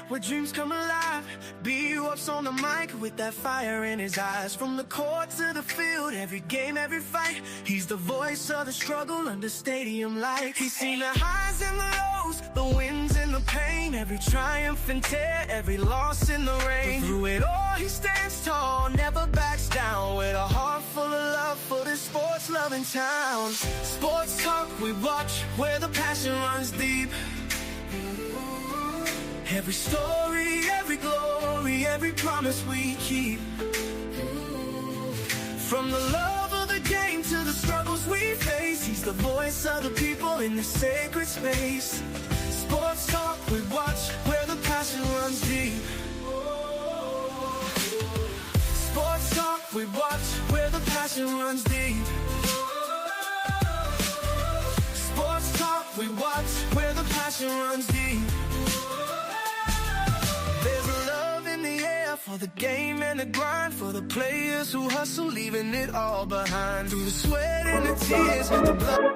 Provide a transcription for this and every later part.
where dreams come alive. B-Wop's on the mic with that fire in his eyes. From the court to the field, every game, every fight, he's the voice of the struggle under stadium lights. He's seen the highs and the lows, the wins and the pain, every triumph and tear, every loss in the rain. But through it all, he stands tall, never backs down, with a heart full of love for this sports-loving town. Sports talk we watch, where the passion runs deep. Every story, every glory, every promise we keep. From the love of the game to the struggles we face, he's the voice of the people in the sacred space. Sports talk we watch, where the passion runs deep. Sports talk we watch, where the passion runs deep. Sports talk we watch, where the passion runs deep. There's a love in the air for the game and the grind, for the players who hustle, leaving it all behind. Through the sweat and the tears and the blood.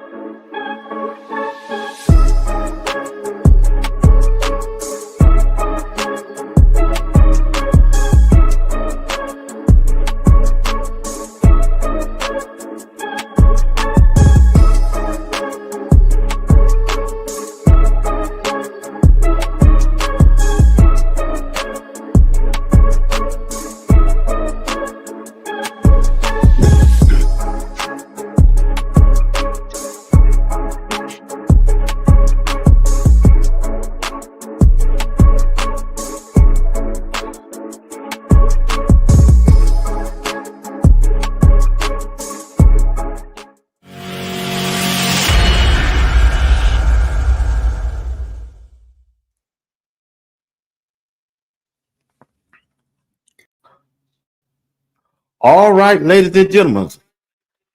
All right, ladies and gentlemen,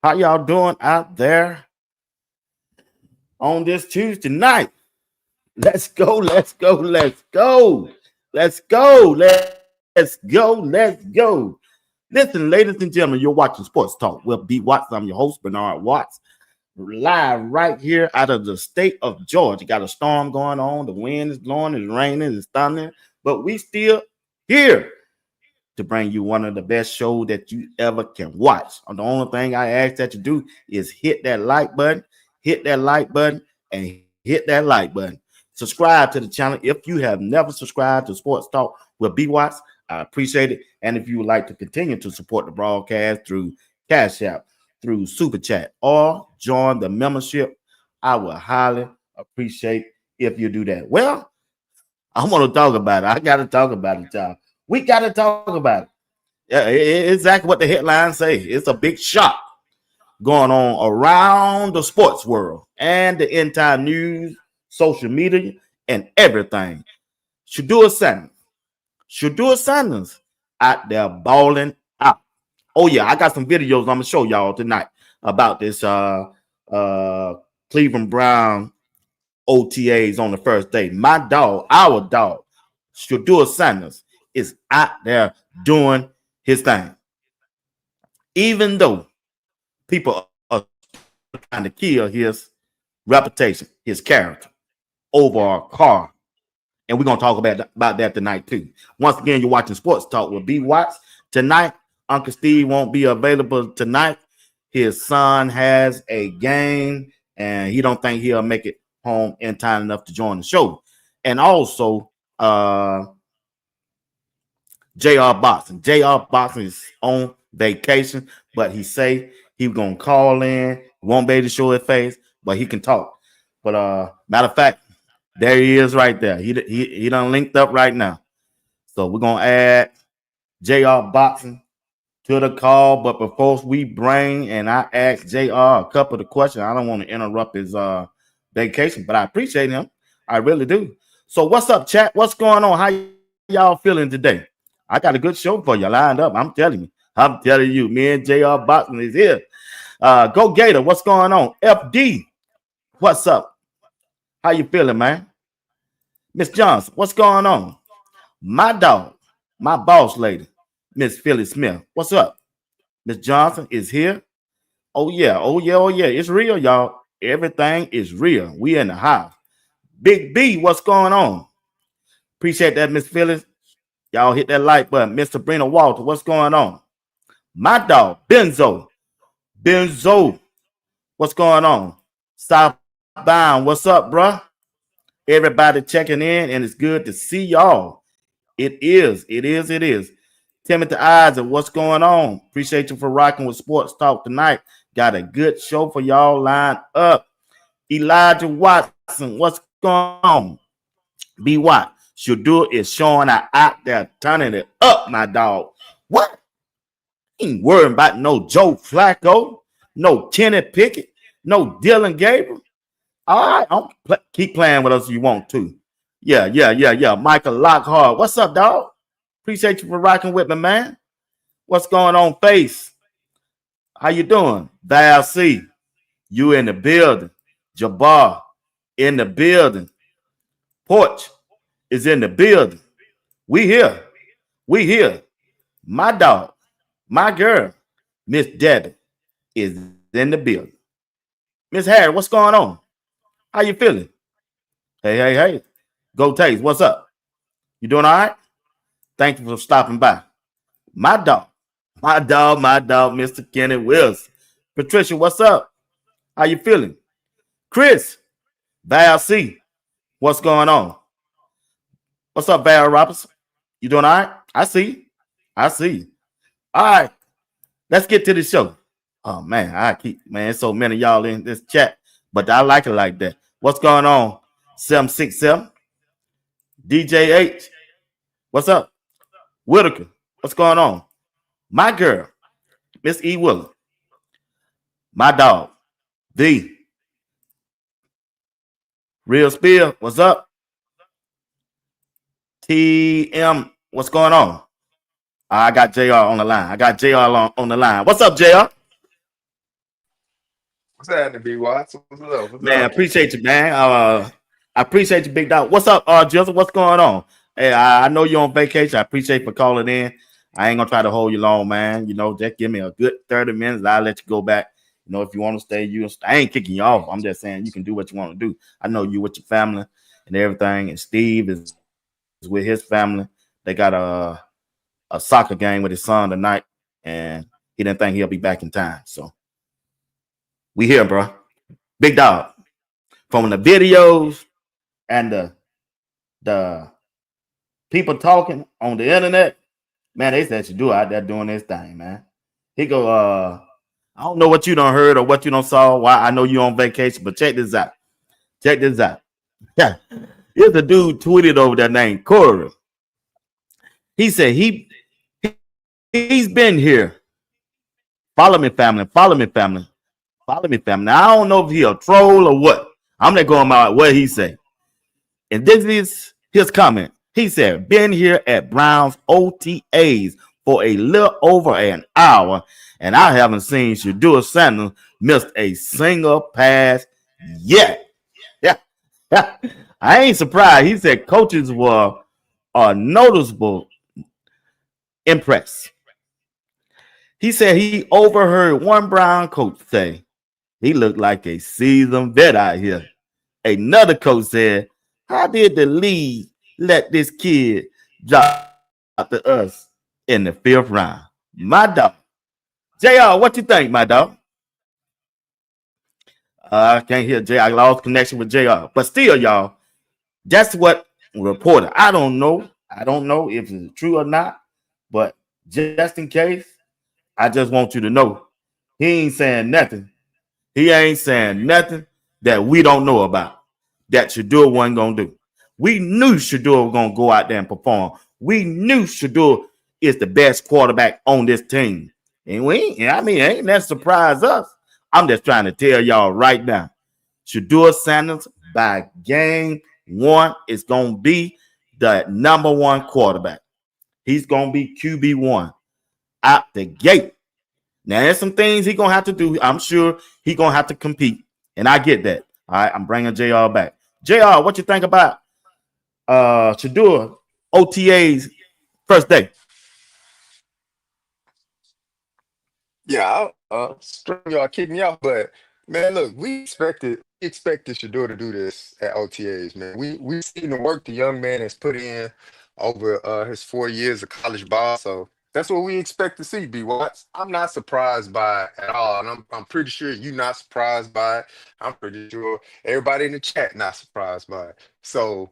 how y'all doing out there on this Tuesday night? Let's go, let's go, let's go, let's go, let's go, let's go. Listen, ladies and gentlemen, you're watching Sports Talk with B. Watts. I'm your host, Bernard Watts, live right here out of the state of Georgia. Got a storm going on. The wind is blowing, it's raining, it's thundering, but we still here to bring you one of the best shows that you ever can watch. And the only thing I ask that you do is hit that like button, and hit that like button. Subscribe to the channel. If you have never subscribed to Sports Talk with B. Watts, I appreciate it. And if you would like to continue to support the broadcast through Cash App, through Super Chat, or join the membership, I would highly appreciate if you do that. Well, I want to talk about it. I got to talk about it, y'all. We got to talk about it. Yeah, exactly what the headlines say. It's a big shock going on around the sports world and the entire news, social media, and everything. Shedeur Sanders out there balling out. Oh, yeah, I got some videos I'm going to show y'all tonight about this Cleveland Brown OTAs on the first day. My dog, our dog, Shedeur Sanders, is out there doing his thing. Even though people are trying to kill his reputation, his character, over a car. And we're going to talk about that tonight, too. Once again, you're watching Sports Talk with B. Watts. Tonight, Uncle Steve won't be available tonight. His son has a game, and he don't think he'll make it home in time enough to join the show. And also, J.R. Boxing. J.R. Boxing is on vacation, but he say he's going to call in. Won't be able to show his face, but he can talk. But matter of fact, there he is right there. He done linked up right now. So we're going to add J.R. Boxing to the call. But before we bring and I ask J.R. a couple of questions, I don't want to interrupt his vacation, but I appreciate him. I really do. So what's up, chat? What's going on? How y'all feeling today? I got a good show for you lined up. I'm telling you, me and J.R. Boxing is here. Go Gator, what's going on? FD, what's up? How you feeling, man? Miss Johnson, what's going on? My dog, my boss lady, Miss Philly Smith, what's up? Miss Johnson is here. Oh yeah. It's real, y'all. Everything is real. We in the house. Big B, what's going on? Appreciate that, Miss Phyllis. Y'all hit that like button. Miss Sabrina Walter, what's going on? My dog, Benzo. Benzo, what's going on? Southbound, what's up, bruh? Everybody checking in, and it's good to see y'all. It is. Timothy Isaac, what's going on? Appreciate you for rocking with Sports Talk tonight. Got a good show for y'all lined up. Elijah Watson, what's going on? Be what? Shadur is showing out there turning it up, my dog. What? Ain't worrying about no Joe Flacco, no Kenny Pickett, no Dylan Gabriel. All right, keep playing with us if you want to. Yeah. Michael Lockhart, what's up, dog? Appreciate you for rocking with me, man. What's going on, Face? How you doing? Val C, you in the building. Jabbar in the building. Porch is in the building. We here. We here. My dog, my girl, Miss Debbie is in the building. Miss Harry, what's going on? How you feeling? Hey. Go Taze, what's up? You doing all right? Thank you for stopping by. My dog, Mr. Kenny Wilson. Patricia, what's up? How you feeling? Chris, Val C, what's going on? What's up, Val Robertson? You doing all right? I see. All right, let's get to the show. Oh man, so many of y'all in this chat, but I like it like that. What's going on? 767 DJH, what's up? Whitaker, what's going on? My girl, Miss E. Willer, my dog, the Real Spear, what's up? TM, what's going on? I got JR on the line. On the line. What's up, JR? What's happening, B Watts? What's up? What's Man, up? appreciate you, man. I appreciate you, big dog. What's up, Joseph? What's going on? Hey, I know you're on vacation. I appreciate for calling in. I ain't gonna try to hold you long, man. You know, just give me a good 30 minutes. I'll let you go back. You know, if you want to stay, I ain't kicking you off. I'm just saying you can do what you want to do. I know you with your family and everything. And Steve is with his family. They got a soccer game with his son tonight, and he didn't think he'll be back in time. So we here, bro. Big dog. From the videos and the people talking on the internet, man, they said you do out there doing this thing, man. He go, I don't know what you done heard or what you done saw. Why I know you on vacation, but check this out. Yeah, here's a dude tweeted over that name Corey. He said he's been here. Follow me, family. Now, I don't know if he a troll or what. I'm not going about what he said. And this is his comment. He said, been here at Brown's OTAs for a little over an hour, and I haven't seen Shadur Sanders missed a single pass yet. Yeah. I ain't surprised. He said coaches were noticeable impressed. He said he overheard one Brown coach say he looked like a seasoned vet out here. Another coach said, how did the league let this kid drop to us in the 5th round? My dog. JR, what you think, my dog? I can't hear JR. I lost connection with JR. But still, y'all, that's what reported. I don't know. If it's true or not. But just in case, I just want you to know he ain't saying nothing. He ain't saying nothing that we don't know about that Shadur wasn't going to do. We knew Shadur was going to go out there and perform. We knew Shadur is the best quarterback on this team. And ain't that surprise us. I'm just trying to tell y'all right now, Shadur Sanders by game 1 is going to be the number 1 quarterback. He's going to be QB1 out the gate. Now, there's some things he's going to have to do. I'm sure he's going to have to compete. And I get that. All right, I'm bringing JR back. JR, what you think about Shadur OTA's first day? Yeah, string y'all kicked me off, but man, look, we expected Expected Shador to do this at OTAs, man. We seen the work the young man has put in over his 4 years of college ball. So that's what we expect to see, B Watts. I'm not surprised by it at all. And I'm pretty sure you're not surprised by it. I'm pretty sure everybody in the chat not surprised by it. So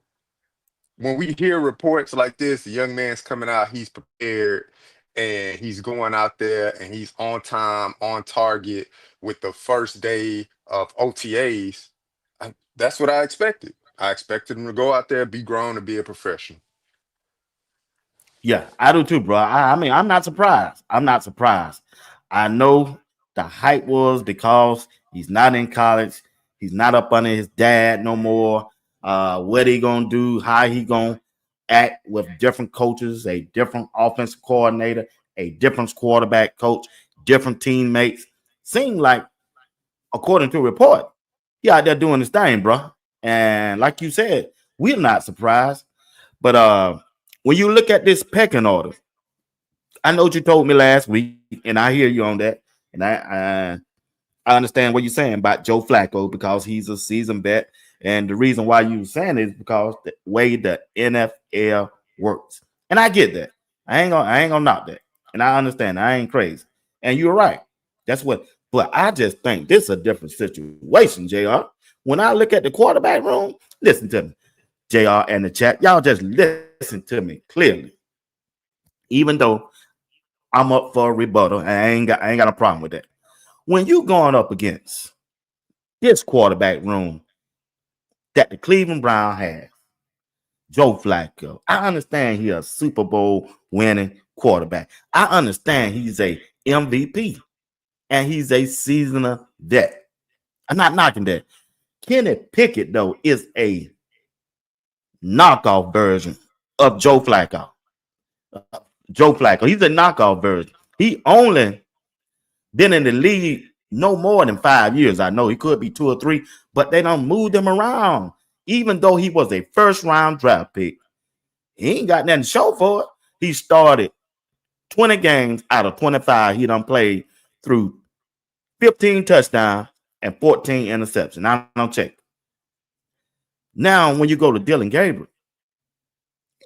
when we hear reports like this, the young man's coming out, he's prepared and he's going out there and he's on time, on target with the first day of OTAs. That's what I expected. I expected him to go out there, be grown, and be a professional. Yeah, I do too, bro. I mean, I'm not surprised. I'm not surprised. I know the hype was because he's not in college. He's not up under his dad no more. What he gonna do? How he gonna act with different coaches? A different offensive coordinator, a different quarterback coach, different teammates. Seem like, according to report, he out there doing his thing, bro. And like you said, we're not surprised. But when you look at this pecking order, I know what you told me last week, and I hear you on that. And I understand what you're saying about Joe Flacco because he's a seasoned vet. And the reason why you were saying it is because the way the NFL works. And I get that. I ain't gonna knock that. And I understand. I ain't crazy. And you're right. That's what, but I just think this is a different situation, JR. When I look at the quarterback room, listen to me, JR and the chat. Y'all just listen to me clearly. Even though I'm up for a rebuttal, and I ain't got a problem with that. When you going up against this quarterback room that the Cleveland Brown has, Joe Flacco, I understand he's a Super Bowl winning quarterback. I understand he's a MVP and he's a seasoned vet. I'm not knocking that. Kenny Pickett, though, is a knockoff version of Joe Flacco. Joe Flacco, he's a knockoff version. He only been in the league no more than 5 years. I know he could be 2 or 3, but they don't move him around. Even though he was a first round draft pick, he ain't got nothing to show for it. He started 20 games out of 25. He done played through 15 touchdowns and 14 interceptions. I don't check. Now, when you go to Dylan Gabriel,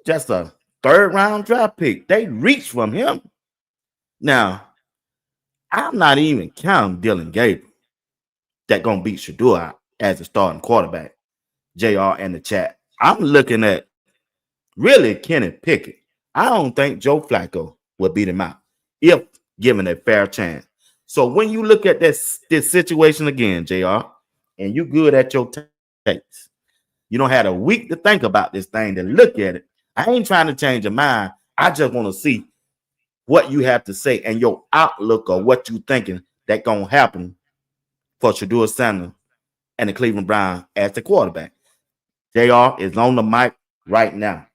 just a third round draft pick. They reached from him. Now, I'm not even counting Dylan Gabriel that gonna beat Shador out as a starting quarterback. JR and the chat. I'm looking at really Kenny Pickett. I don't think Joe Flacco will beat him out if given a fair chance. So when you look at this situation again, JR, and you good at your takes, you don't have a week to think about this thing to look at it. I ain't trying to change your mind. I just want to see what you have to say and your outlook or what you thinking that gonna happen for Shador Sanders and the Cleveland Browns as the quarterback. JR is on the mic right now.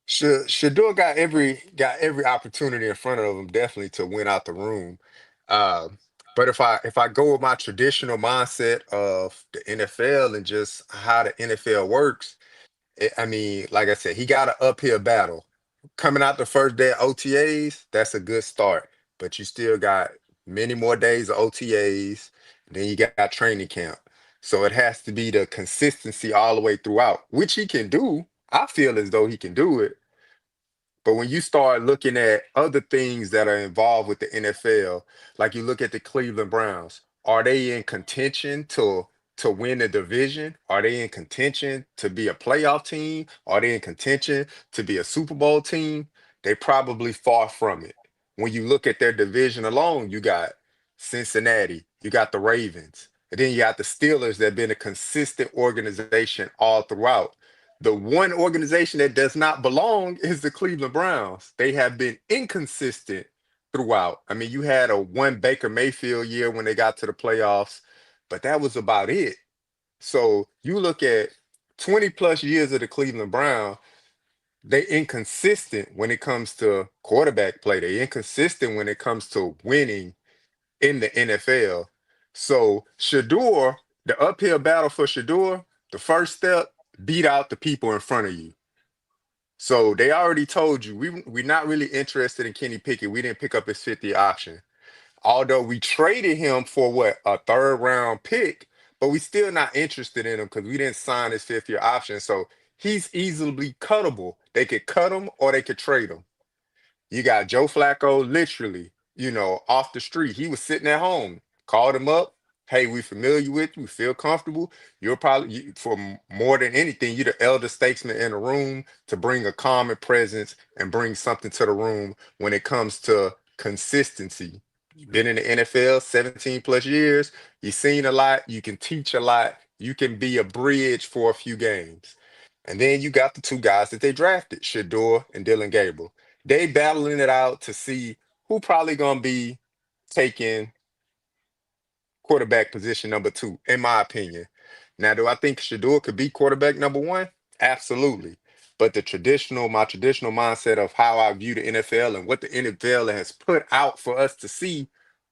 Shador got every opportunity in front of him, definitely to win out the room. Um, but if I go with my traditional mindset of the NFL and just how the NFL works, I mean, like I said, he got an uphill battle. Coming out the first day of OTAs, that's a good start. But you still got many more days of OTAs. Then you got training camp. So it has to be the consistency all the way throughout, which he can do. I feel as though he can do it. But when you start looking at other things that are involved with the NFL, like you look at the Cleveland Browns, are they in contention to win the division? Are they in contention to be a playoff team? Are they in contention to be a Super Bowl team? They probably far from it. When you look at their division alone, you got Cincinnati, you got the Ravens, and then you got the Steelers that have been a consistent organization all throughout. The one organization that does not belong is the Cleveland Browns. They have been inconsistent throughout. I mean, you had a one Baker Mayfield year when they got to the playoffs, but that was about it. So you look at 20 plus years of the Cleveland Browns, they inconsistent when it comes to quarterback play. They inconsistent when it comes to winning in the NFL. So Shador, the uphill battle for Shador, the first step, beat out the people in front of you. So they already told you we're not really interested in Kenny Pickett. We didn't pick up his 50 option. Although we traded him for what, a third round pick, but we still not interested in him because we didn't sign his 5th year option. So he's easily cuttable. They could cut him or they could trade him. You got Joe Flacco, literally, off the street. He was sitting at home, called him up. Hey, we familiar with you. We feel comfortable. You're probably, more than anything, you're the elder statesman in the room to bring a calming presence and bring something to the room when it comes to consistency. You've been in the NFL 17 plus years. You've seen a lot. You can teach a lot. You can be a bridge for a few games. And then you got the two guys that they drafted, Shador and Dylan Gabriel. They battling it out to see who probably gonna be taking quarterback position number two, in my opinion. Now, do I think Shador could be quarterback number one? Absolutely. But my traditional mindset of how I view the NFL and what the NFL has put out for us to see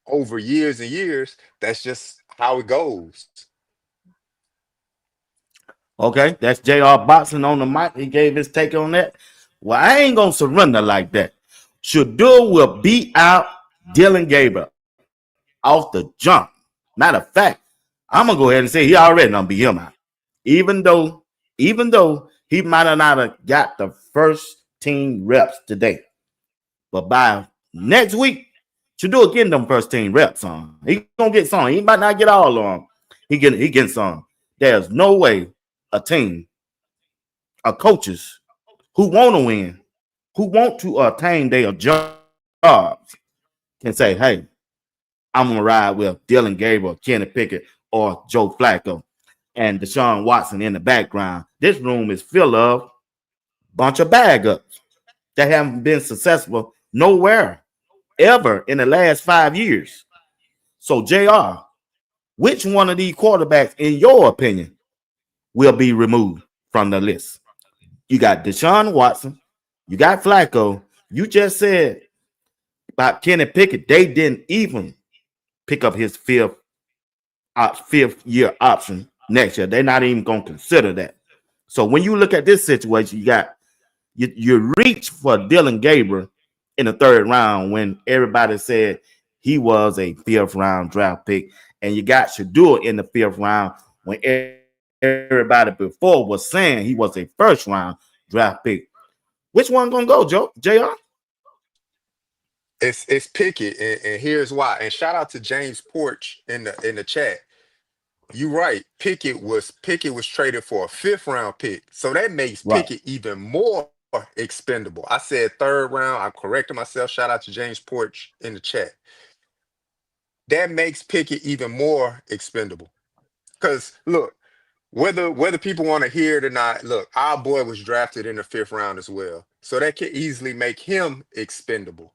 over years and years, that's just how it goes. Okay, that's J.R. Boxing on the mic. He gave his take on that. Well, I ain't gonna surrender like that. Shador will beat out Dylan Gabriel off the jump. Matter of fact, I'm gonna go ahead and say he already done beat him out. Even though, he might have not have got the first team reps today, but by next week, Shador getting them first team reps on. He gonna get some. He might not get all of them. He getting some. There's no way a team, coaches who want to win, who want to attain their jobs, can say, hey, I'm going to ride with Dylan Gabriel, Kenny Pickett, or Joe Flacco, and Deshaun Watson in the background. This room is full of bunch of bag ups that haven't been successful nowhere ever in the last 5 years. So, JR, which one of these quarterbacks, in your opinion, will be removed from the list? You got Deshaun Watson, you got Flacco. You just said about Kenny Pickett, they didn't even pick up his fifth year option next year. They're not even going to consider that. So when you look at this situation, you reach for Dylan Gabriel in the third round when everybody said he was a 5th round draft pick, and you got Shador in the 5th round when everybody before was saying he was a 1st round draft pick. Which one gonna go, Jr.? It's Pickett, and here's why. And shout out to James Porch in the chat. You right. Pickett was traded for a 5th round pick. So that makes Right. Pickett even more expendable. I said third round. I corrected myself. Shout out to James Porch in the chat. That makes Pickett even more expendable. Because look, whether people want to hear it or not, look, our boy was drafted in the 5th round as well. So that could easily make him expendable.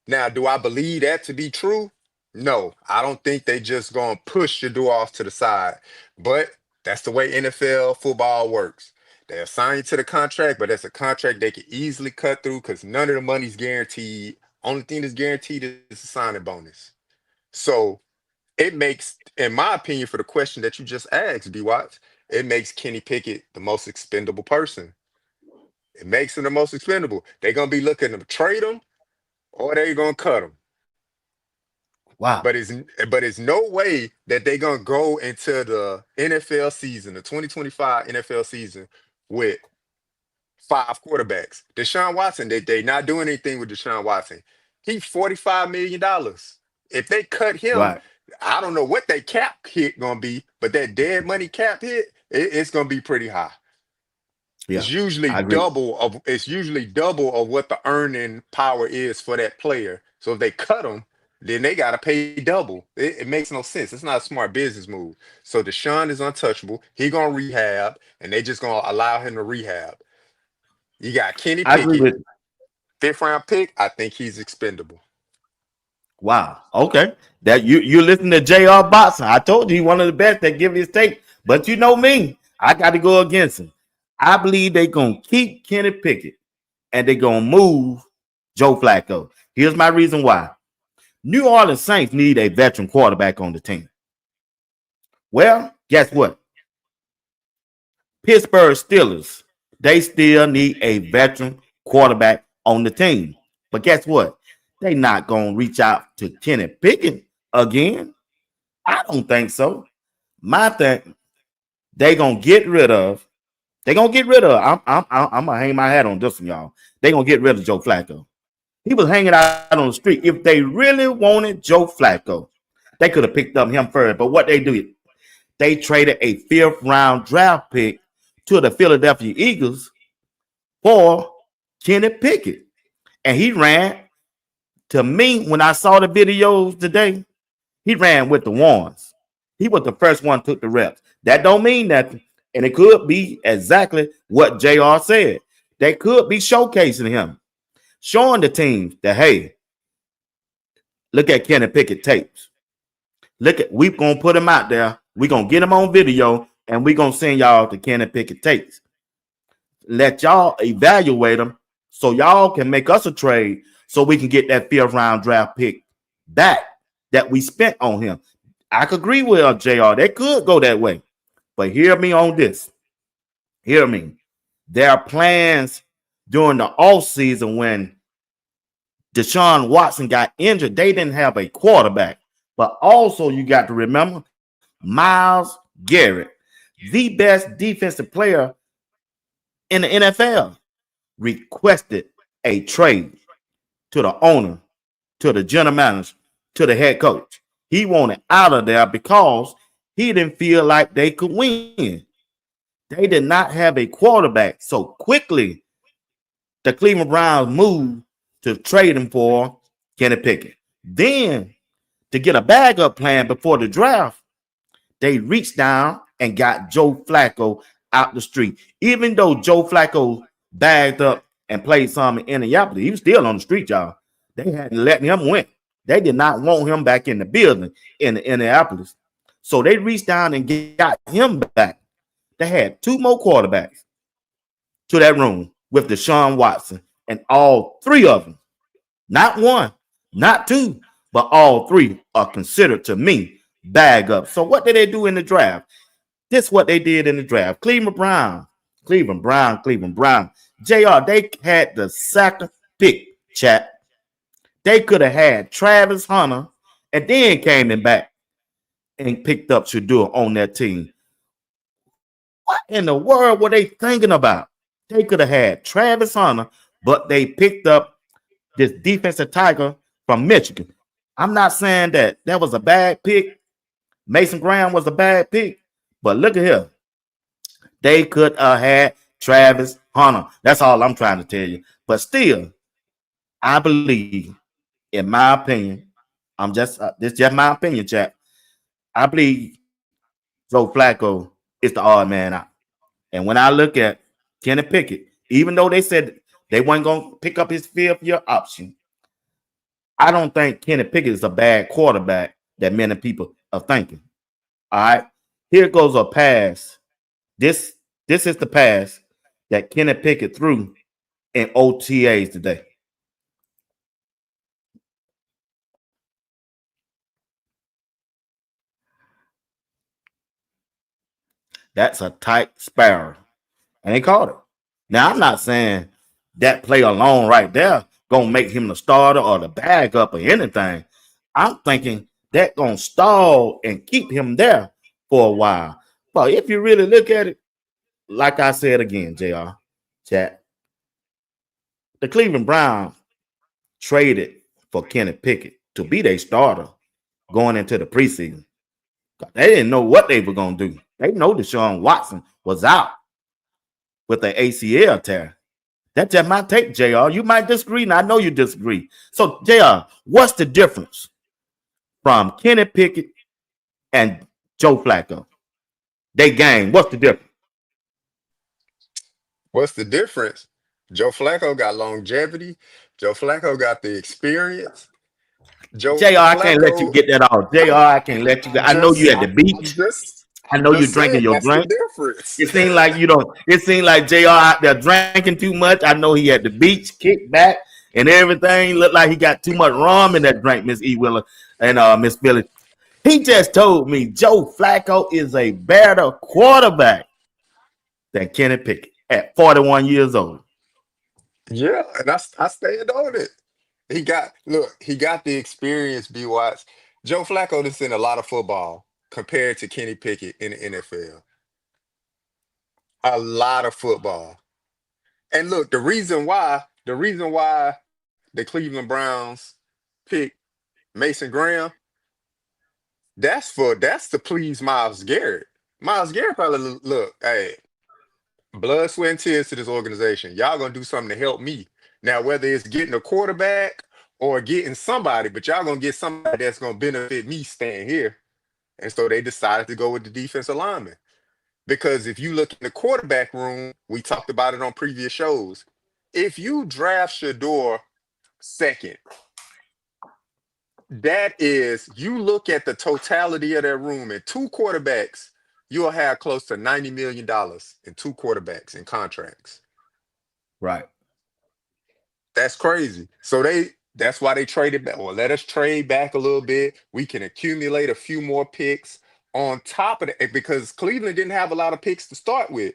Now, do I believe that to be true? No, I don't think they just gonna push your door off to the side. But that's the way NFL football works. They assign you to the contract, but that's a contract they can easily cut through because none of the money's guaranteed. Only thing that's guaranteed is a signing bonus. So it makes, in my opinion, for the question that you just asked, B Watts, it makes Kenny Pickett the most expendable person. It makes him the most expendable. They're gonna be looking to trade him or they're gonna cut him. Wow. But it's no way that they're gonna go into the NFL season, the 2025 NFL season, with 5 quarterbacks. Deshaun Watson, they not doing anything with Deshaun Watson. He's $45 million. If they cut him, Right. I don't know what that cap hit gonna be, but that dead money cap hit, it's gonna be pretty high. Yeah, It's usually I agree. double of what the earning power is for that player. So if they cut him, then they gotta pay double. It makes no sense. It's not a smart business move. So Deshaun is untouchable. He gonna rehab, and they just gonna allow him to rehab. You got Kenny I agree Pickett, with 5th round pick. I think he's expendable. Wow. Okay. That you listen to J.R. Boxer. I told you he one of the best that give his take. But you know me, I got to go against him. I believe they gonna keep Kenny Pickett and they gonna move Joe Flacco. Here's my reason why. New Orleans Saints need a veteran quarterback on the team. Well, guess what? Pittsburgh Steelers, they still need a veteran quarterback on the team. But guess what? They not gonna reach out to Kenny Pickett again. I don't think so. My thing, they gonna get rid of. They gonna get rid of. I'm gonna hang my hat on this one, y'all. They gonna get rid of Joe Flacco. He was hanging out on the street. If they really wanted Joe Flacco, they could have picked up him first. But what they did, they traded a fifth round draft pick to the Philadelphia Eagles for Kenny Pickett. And he ran, to me, when I saw the videos today, he ran with the ones. He was the first one took the reps. That don't mean nothing. And it could be exactly what JR said. They could be showcasing him, showing the teams that, hey, look at Kenny Pickett tapes. We gonna put him out there. We gonna get him on video, and we gonna send y'all the Kenny Pickett tapes. Let y'all evaluate him, so y'all can make us a trade, so we can get that fifth round draft pick back that we spent on him. I could agree with JR. They could go that way, but hear me on this. Hear me. Their plans during the off season when Deshaun Watson got injured, they didn't have a quarterback. But also, you got to remember Myles Garrett, the best defensive player in the NFL, requested a trade to the owner, to the general manager, to the head coach. He wanted out of there because he didn't feel like they could win. They did not have a quarterback. So quickly, the Cleveland Browns moved to trade him for Kenny Pickett. Then, to get a backup plan before the draft, they reached down and got Joe Flacco out the street. Even though Joe Flacco bagged up and played some in Indianapolis, he was still on the street, y'all. They hadn't let him win. They did not want him back in the building in Indianapolis. So they reached down and got him back. They had two more quarterbacks to that room with Deshaun Watson, and all three of them, not one, not two, but all three are considered to me bag up. So what did they do in the draft? This is what they did in the draft. Cleveland Brown. JR, they had the second pick, chat. They could have had Travis Hunter and then came in back and picked up Shador on that team. What in the world were they thinking about? They could have had Travis Hunter, but they picked up this defensive tiger from Michigan. I'm not saying that was a bad pick. Mason Graham was a bad pick, but look at here. They could have had Travis Hunter. That's all I'm trying to tell you. But still, I believe, in my opinion, this is just my opinion, chat. I believe Joe Flacco is the odd man out. And when I look at Kenny Pickett, even though they said they weren't going to pick up his fifth year option, I don't think Kenny Pickett is a bad quarterback that many people are thinking. All right. Here goes a pass. This is the pass that Kenny Pickett threw in OTAs today. That's a tight sparrow. And they caught it. Now, I'm not saying that play alone right there gonna make him the starter or the backup or anything. I'm thinking that gonna stall and keep him there for a while. But if you really look at it, like I said again, JR, chat, the Cleveland Browns traded for Kenny Pickett to be their starter going into the preseason. They didn't know what they were gonna do. They know Deshaun Watson was out with an ACL tear. That's just my take, JR. You might disagree, and I know you disagree. So, JR, what's the difference from Kenny Pickett and Joe Flacco? They game. What's the difference? What's the difference? Joe Flacco got longevity. Joe Flacco got the experience. Joe JR, I can't let you Flacco, get that off. JR, I can't let you go. I know you at the I'm beach. just, I I'm know you're just drinking saying your that's the drink. difference. It seemed like you don't. It seemed like JR out there drinking too much. I know he at the beach, kicked back, and everything. Looked like he got too much rum in that drink, Miss E. Willer and Miss Billy. He just told me Joe Flacco is a better quarterback than Kenny Pickett at 41 years old. Yeah, and I stand on it. he got the experience, B Watts. Joe Flacco has seen a lot of football compared to Kenny Pickett in the NFL. A lot of football. And look, the reason why the Cleveland Browns picked Mason Graham, that's to please Miles Garrett. Miles Garrett probably look, hey, blood, sweat, and tears to this organization. Y'all gonna do something to help me. Now, whether it's getting a quarterback or getting somebody, but y'all gonna get somebody that's gonna benefit me staying here. And so they decided to go with the defensive lineman. Because if you look in the quarterback room, we talked about it on previous shows. If you draft Shador second, that is, you look at the totality of that room and two quarterbacks, you'll have close to $90 million in two quarterbacks in contracts. Right. That's crazy. So that's why they traded back. Well, let us trade back a little bit. We can accumulate a few more picks on top of it because Cleveland didn't have a lot of picks to start with.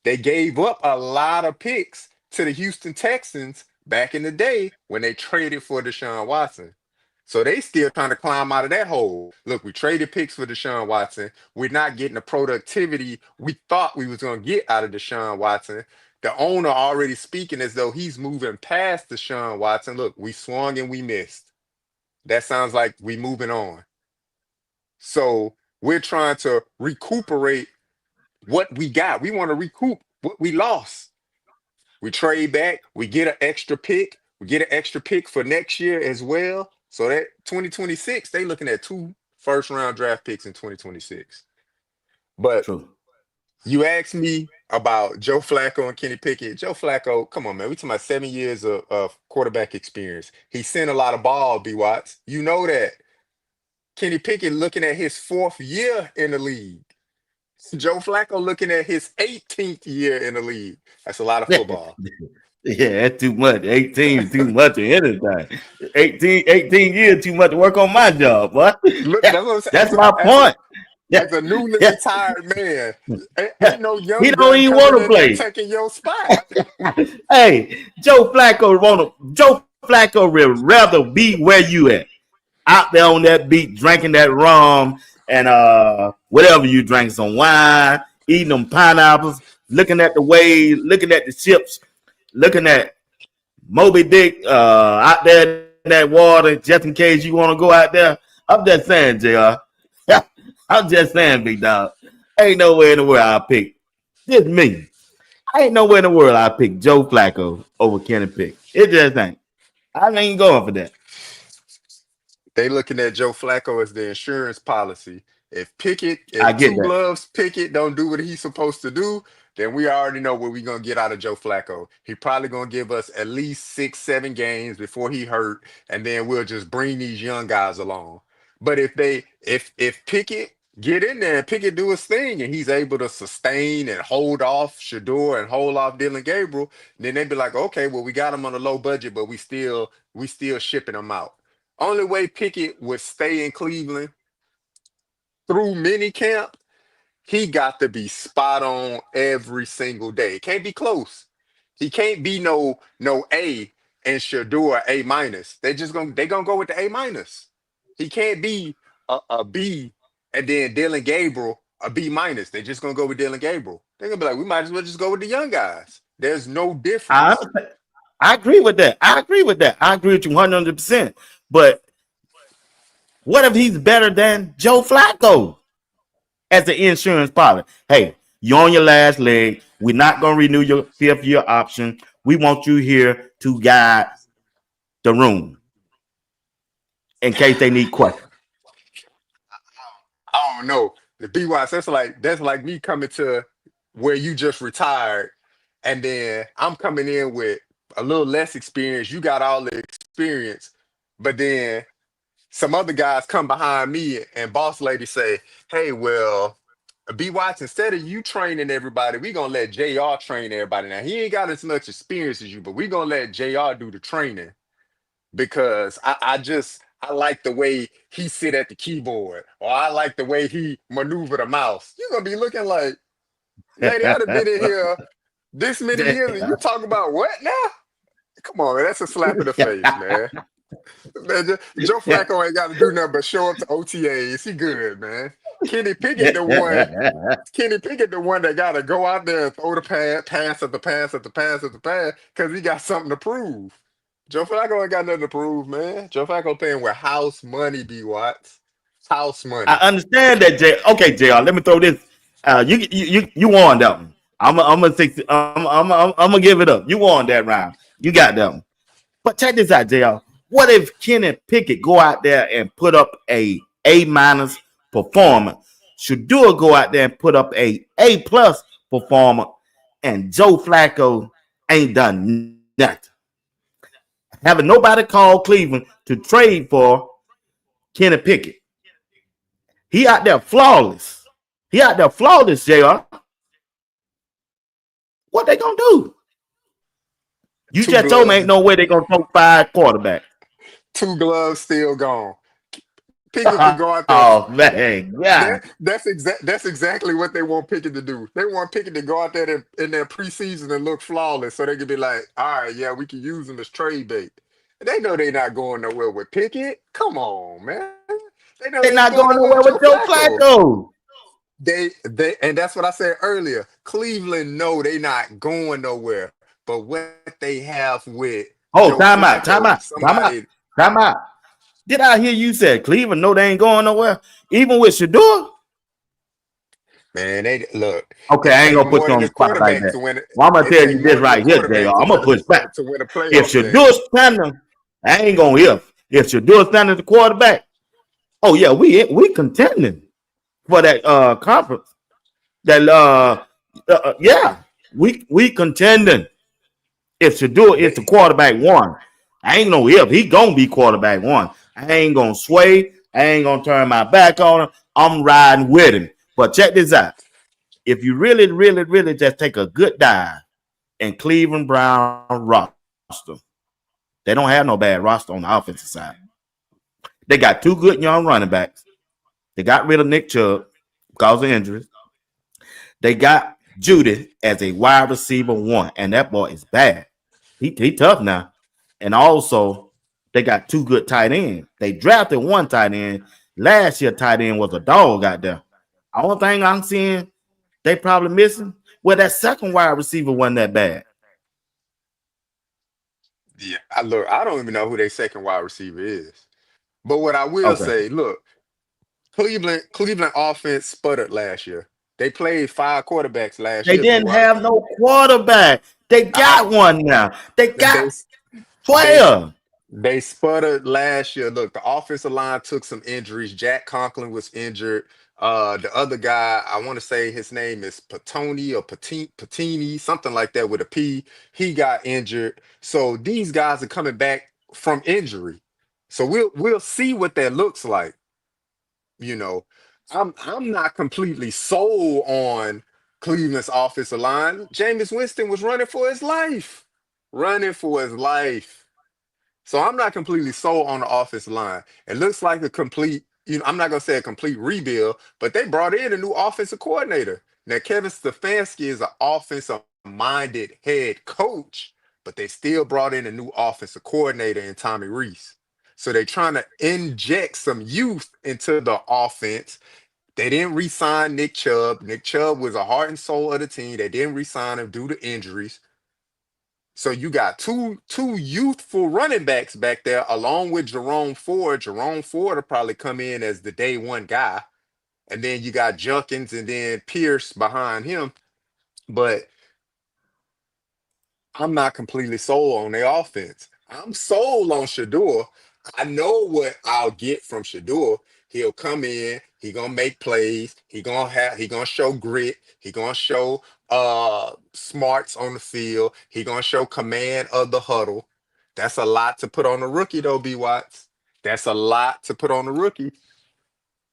They gave up a lot of picks to the Houston Texans back in the day when they traded for Deshaun Watson. So they still trying to climb out of that hole. Look, we traded picks for Deshaun Watson. We're not getting the productivity we thought we was going to get out of Deshaun Watson. The owner already speaking as though he's moving past Deshaun Watson. Look, we swung and we missed. That sounds like we moving on. So we're trying to recuperate what we got. We want to recoup what we lost. We trade back, we get an extra pick, we get an extra pick for next year as well. So that 2026, they looking at two first round draft picks in 2026. But True. you asked me about Joe Flacco and Kenny Pickett. Joe Flacco, come on, man. We talking about 7 years of quarterback experience. He sent a lot of ball, B Watts. You know that. Kenny Pickett looking at his fourth year in the league. Joe Flacco looking at his 18th year in the league. That's a lot of football. Yeah, that's too much. 18 is too much of anything. 18 years too much to work on my job, but Look, that's what I'm saying. that's my point. Yeah, As a newly yeah, retired man, yeah. ain't no He young don't gun even coming want to in there play. taking your spot. Hey, Joe Flacco would rather be where you at. Out there on that beach drinking that rum and whatever you drink, some wine, eating them pineapples, looking at the waves, looking at the ships, looking at Moby Dick out there in that water, just in case you want to go out there. I'm just saying, JR. I'm just saying, big dog. Ain't nowhere in the world I pick. Just me. Ain't nowhere in the world I pick Joe Flacco over Kenny Pick. It just ain't. I ain't going for that. They looking at Joe Flacco as the insurance policy. I If get Two that. Gloves Pickett don't do what he's supposed to do, then we already know what we're gonna get out of Joe Flacco. He probably gonna give us at least 6, 7 games before he hurt, and then we'll just bring these young guys along. But if Pickett get in there and Pickett do his thing and he's able to sustain and hold off Shador and hold off Dylan Gabriel, then they'd be like, okay, well, we got him on a low budget, but we still shipping him out. Only way Pickett would stay in Cleveland through mini camp, he got to be spot on every single day. It can't be close. He can't be no A and Shador A minus. They gonna go with the A minus. He can't be a B and then Dylan Gabriel a B minus. They just gonna go with Dylan Gabriel. They're gonna be like, we might as well just go with the young guys. There's no I difference. I agree with that. I agree with that. I agree with you 100%. But what if he's better than Joe Flacco as an insurance policy? Hey, you're on your last leg. We're not going to renew your fifth year option. We want you here to guide the room in case they need questions. I don't know. The BY, that's like me coming to where you just retired, and then I'm coming in with a little less experience. You got all the experience, but then some other guys come behind me and boss lady say, "Hey, well, B Watts, instead of you training everybody, we gonna let JR train everybody. Now he ain't got as much experience as you, but we gonna let JR do the training." Because I like the way he sit at the keyboard, or I like the way he maneuver the mouse. You're gonna be looking like, lady, I'd have been in here this many years, and you talk about what now? Come on, man. That's a slap in the face, man. Joe Flacco ain't got to do nothing but show up to OTAs. He good, man. Kenny Pickett, the one. Kenny Pickett, the one that got to go out there and throw the pass at the pass at the pass at the pass because he got something to prove. Joe Flacco ain't got nothing to prove, man. Joe Flacco paying with house money, B Watts. House I money. understand that, J. Okay, Jr. Let me throw this. You won that one. I'm gonna give it up. You won that round. You got that one. But check this out, Jr. What if Kenny Pickett go out there and put up a minus performance? Shadua go out there and put up a plus performance, and Joe Flacco ain't done nothing. Having nobody call Cleveland to trade for Kenny Pickett. He out there flawless. He out there flawless, JR. What they gonna do? You Two just told me gloves, ain't no way they gonna throw 5 quarterbacks. two gloves still gone. Pickett could go out there. Oh man, yeah. That's exactly what they want Pickett to do. They want Pickett to go out there in their preseason and look flawless, so they can be like, "All right, yeah, we can use him as trade bait." They know they're not going nowhere with Pickett. Come on, man. They know They're they ain't not going going nowhere nowhere with Joe with Joe Flacco. Flacco. And that's what I said earlier. Cleveland know they not going nowhere, but what they have with Joe Oh, time out, time Flacco, out, time out, somebody. time out. Did I hear you said Cleveland know they ain't going nowhere? Even with Shador? Man, they look. Okay, It I ain't take gonna put more you than on a the spot like quarterback that. to win it. Well, I'm gonna It tell take you this more than a right here, JR. quarterback I'm gonna push back. to win a If playoff game. Shador's standing, I ain't gonna if Shador's standing the quarterback, oh yeah, we contending for that conference. That yeah, we contending. If Shador is the They, quarterback one, I ain't no if he gonna be quarterback one. I ain't gonna sway. I ain't gonna turn my back on him. I'm riding with him. But check this out. If you really, really, really just take a good dive in Cleveland Brown roster, they don't have no bad roster on the offensive side. They got 2 good young running backs. They got rid of Nick Chubb because of injuries. They got Judy as a wide receiver one, and that boy is bad. He tough now. And also, they got 2 good tight ends. They drafted one tight end. Last year, tight end was a dog out there. Only thing I'm seeing they probably missing, well, that second wide receiver wasn't that bad. yeah, look. I don't even know who their second wide receiver is. But what I will Okay. say, look, Cleveland offense sputtered last year. They played 5 quarterbacks last They year. B didn't have Watts. no quarterback. They I got one now. They they got they 12. They sputtered last year. Look, the offensive line took some injuries. Jack Conklin was injured. The other guy, I want to say his name is Patoni or Patini, something like that with a P. He got injured. So these guys are coming back from injury. So we'll see what that looks like. You know, I'm not completely sold on Cleveland's offensive line. Jameis Winston was running for his life. Running for his life. So I'm not completely sold on the offensive line. It looks like a complete, I'm not gonna say a complete rebuild, but they brought in a new offensive coordinator. Now Kevin Stefanski is an offensive-minded head coach, but they still brought in a new offensive coordinator in Tommy Reese. So they're trying to inject some youth into the offense. They didn't re-sign Nick Chubb. Nick Chubb was a heart and soul of the team. They didn't re-sign him due to injuries. So you got two youthful running backs back there, along with Jerome Ford. Jerome Ford will probably come in as the day one guy, and then you got Junkins and then Pierce behind him. But I'm not completely sold on their offense. I'm sold on Shador. I know what I'll get from Shador. He'll come in, he gonna make plays, he gonna show grit, he gonna show smarts on the field, he gonna show command of the huddle. That's a lot to put on a rookie though, B Watts. That's a lot to put on a rookie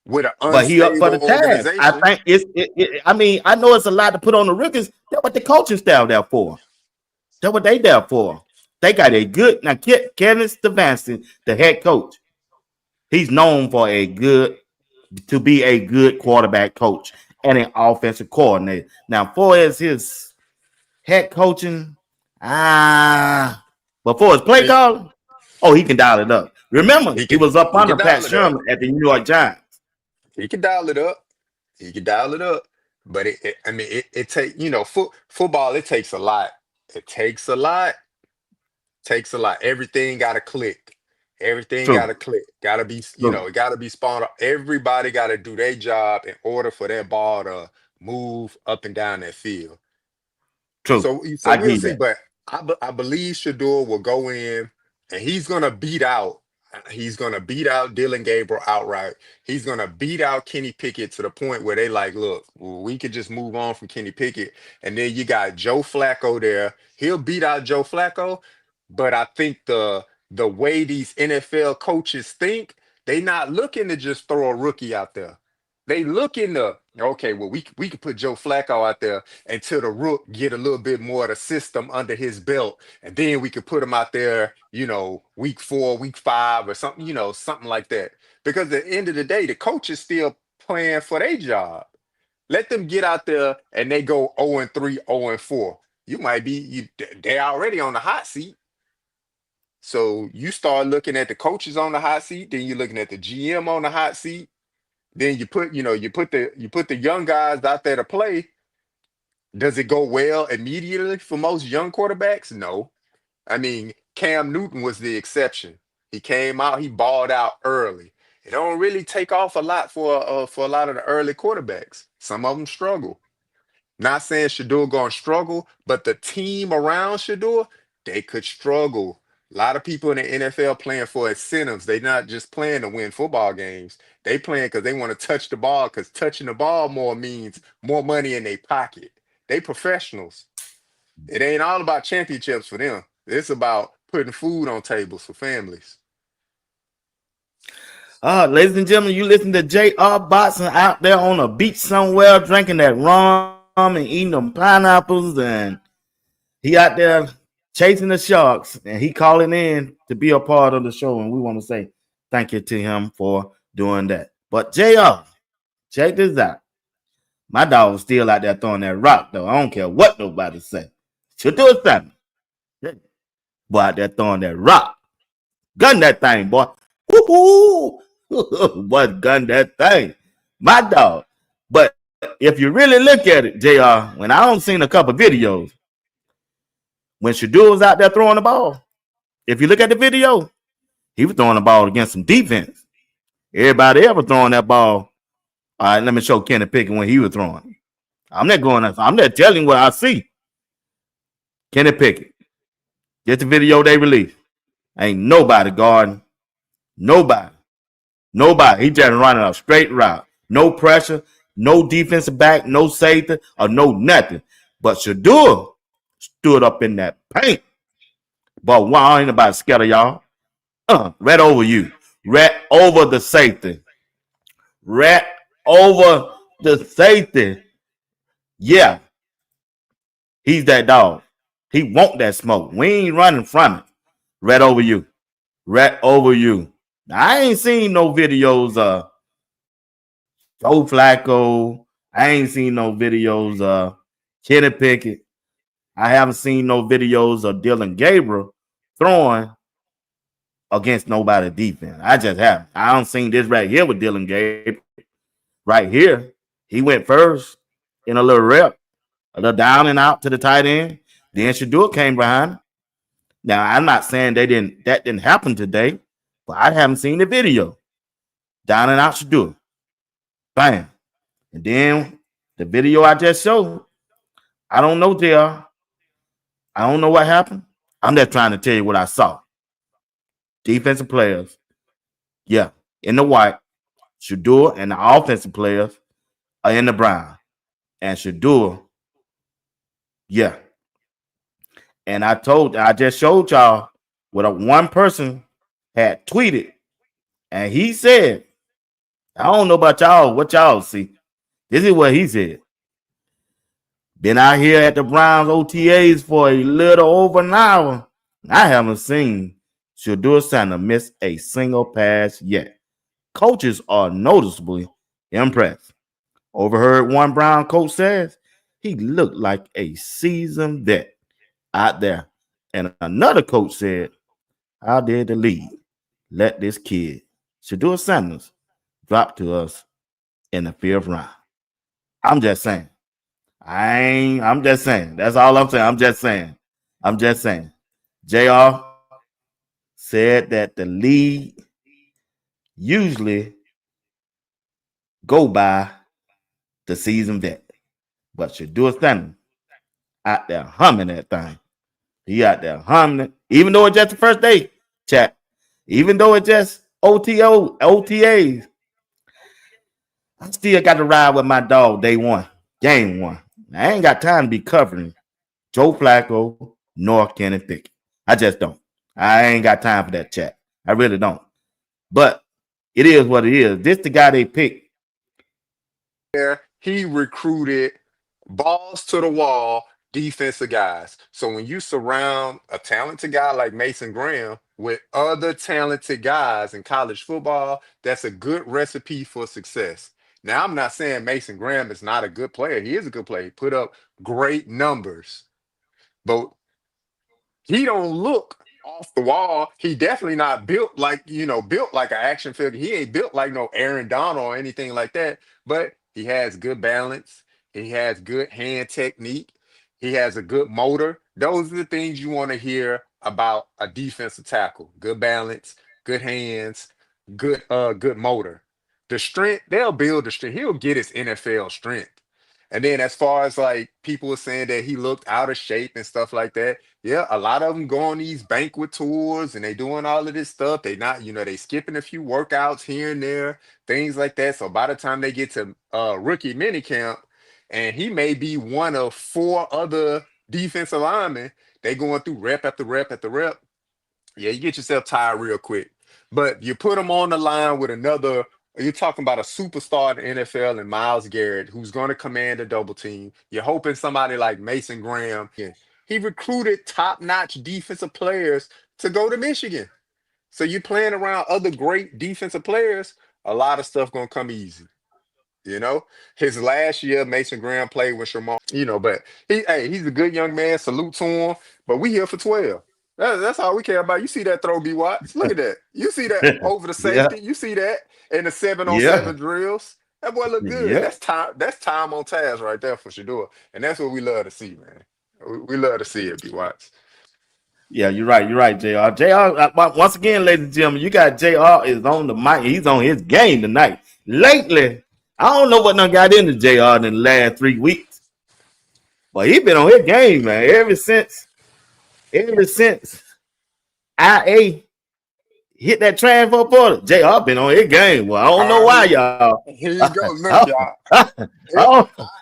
with an But he up for unstable the task. I organization. think I mean, I know it's a lot to put on the rookies. That's what the coaching staff there for. That's what they there for. They got a good now. Kevin Stefanski, the head coach, he's known for to be a good quarterback coach and an offensive coordinator. Now, for as his head coaching, ah, But for his play He, calling, oh, he can dial it up. Remember, he he can was up he under can Pat dial it up. Sherman at the New York Giants. He can dial it up. He can dial it up. But I mean, it take football. It takes a lot. It takes a lot. Takes a lot. Everything got to click. Everything got True, to click. Got to be, true, it got to be spawned up. Everybody got to do their job in order for that ball to move up and down that field. true. So I we'll need see. that. But I believe Shador will go in and he's gonna beat out. He's gonna beat out Dylan Gabriel outright. He's gonna beat out Kenny Pickett to the point where they like, look, well, we could just move on from Kenny Pickett. And then you got Joe Flacco there. He'll beat out Joe Flacco, but I think the way these NFL coaches think, they not looking to just throw a rookie out there. They looking to, okay, well, we could put Joe Flacco out there until the rook get a little bit more of the system under his belt, and then we could put him out there, week 4, week 5, or something, something like that. Because at the end of the day, the coach is still playing for their job. Let them get out there and they go 0-3, 0-4. You might be they're already on the hot seat. So you start looking at the coaches on the hot seat, then you're looking at the GM on the hot seat. Then you put the young guys out there to play. Does it go well immediately for most young quarterbacks? No. I mean, Cam Newton was the exception. He came out, he balled out early. It don't really take off a lot for a lot of the early quarterbacks. Some of them struggle. Not saying Shador gonna struggle, but the team around Shador, they could struggle. A lot of people in the NFL playing for incentives. They not just playing to win football games. They playing because they want to touch the ball, because touching the ball more means more money in their pocket. They professionals. It ain't all about championships for them. It's about putting food on tables for families. Ladies and gentlemen, you listen to J.R. Botson out there on a beach somewhere drinking that rum and eating them pineapples, and he out there chasing the sharks, and he calling in to be a part of the show, and we want to say thank you to him for doing that. But J.R., check this out. My dog was still out there throwing that rock, though. I don't care what nobody say. Should do something. Boy, out there throwing that rock. Gun that thing, boy. Woo-hoo! Boy, gun that thing. My dog. But if you really look at it, JR, when I don't seen a couple videos, when Shador was out there throwing the ball, if you look at the video, he was throwing the ball against some defense. Everybody ever throwing that ball. All right, let me show Kenny Pickett when he was throwing. I'm not telling what I see. Kenny Pickett. Get the video they released. Ain't nobody guarding. Nobody. Nobody. He just running a straight route. No pressure, no defensive back, no safety, or no nothing. But Shador stood up in that paint. But why ain't nobody scared of y'all? Right over you. Right over the safety. Right over the safety. Yeah, he's that dog. He want that smoke. We ain't running from it. Right over you. Right over you. Now, I ain't seen no videos of Joe Flacco. I ain't seen no videos of Kenny Pickett. I haven't seen no videos of Dylan Gabriel throwing against nobody defense. I just haven't. I don't seen this right here with Dylan Gabriel. Right here, he went first in a little rep, a little down and out to the tight end. Then Shador came behind. Now I'm not saying that didn't happen today, but I haven't seen the video. Down and out Shador. Bam. And then the video I just showed, I don't know, JR. I don't know what happened. I'm just trying to tell you what I saw. Defensive players, yeah, in the white. Shador and the offensive players are in the brown. And Shador, yeah. And I just showed y'all what one person had tweeted. And he said, I don't know about y'all, what y'all see. This is what he said. Been out here at the Browns OTAs for a little over an hour. I haven't seen Shador Sanders miss a single pass yet. Coaches are noticeably impressed. Overheard one Brown coach says he looked like a seasoned vet out there. And another coach said, how did the league let this kid, Shador Sanders, drop to us in the fifth round? I'm just saying. I'm just saying. That's all I'm saying. I'm just saying. I'm just saying. JR said that the league usually go by the season vet. But Shador Sanders out there humming that thing. He out there humming it. Even though it's just the first day, chat. Even though it's just OTAs, I still got to ride with my dog day one, game one. I ain't got time to be covering Joe Flacco nor Kenny Pickett. I just don't. I ain't got time for that chat. I really don't. But it is what it is. This the guy they picked. There, he recruited balls to the wall defensive guys. So when you surround a talented guy like Mason Graham with other talented guys in college football, that's a good recipe for success. Now, I'm not saying Mason Graham is not a good player. He is a good player. He put up great numbers. But he don't look off the wall. He definitely not built like, built like an action figure. He ain't built like no Aaron Donald or anything like that. But he has good balance. He has good hand technique. He has a good motor. Those are the things you want to hear about a defensive tackle. Good balance, good hands, good motor. The strength, they'll build the strength. He'll get his NFL strength. And then as far as like people were saying that he looked out of shape and stuff like that, yeah, a lot of them go on these banquet tours and they doing all of this stuff. They not, they skipping a few workouts here and there, things like that. So by the time they get to rookie minicamp, and he may be one of four other defensive linemen, they going through rep after rep after rep. Yeah, you get yourself tired real quick. But you put him on the line with another. You're talking about a superstar in the NFL and Miles Garrett, who's going to command a double team. You're hoping somebody like Mason Graham. He recruited top-notch defensive players to go to Michigan. So you're playing around other great defensive players, a lot of stuff gonna come easy. You know, his last year, Mason Graham played with Shamar. But he's a good young man. Salute to him. But we here for 12. That's all we care about. You see that throw, B Watts? Look at that. You see that over the Yeah, safety? You see that in the 7-on-7 yeah, drills? That boy look good. yeah. That's time on task right there for sure. And that's what we love to see, man. We love to see it, B Watts. Yeah, you're right. You're right, Jr. Once again, ladies and gentlemen, you got Jr. is on the mic. He's on his game tonight. Lately, I don't know what done got into Jr. in the last 3 weeks, but he been on his game, man. Ever since IA hit that transfer portal, Jr. been on his game. Well, I don't know All why, right, y'all. here you go. Look, I, y'all.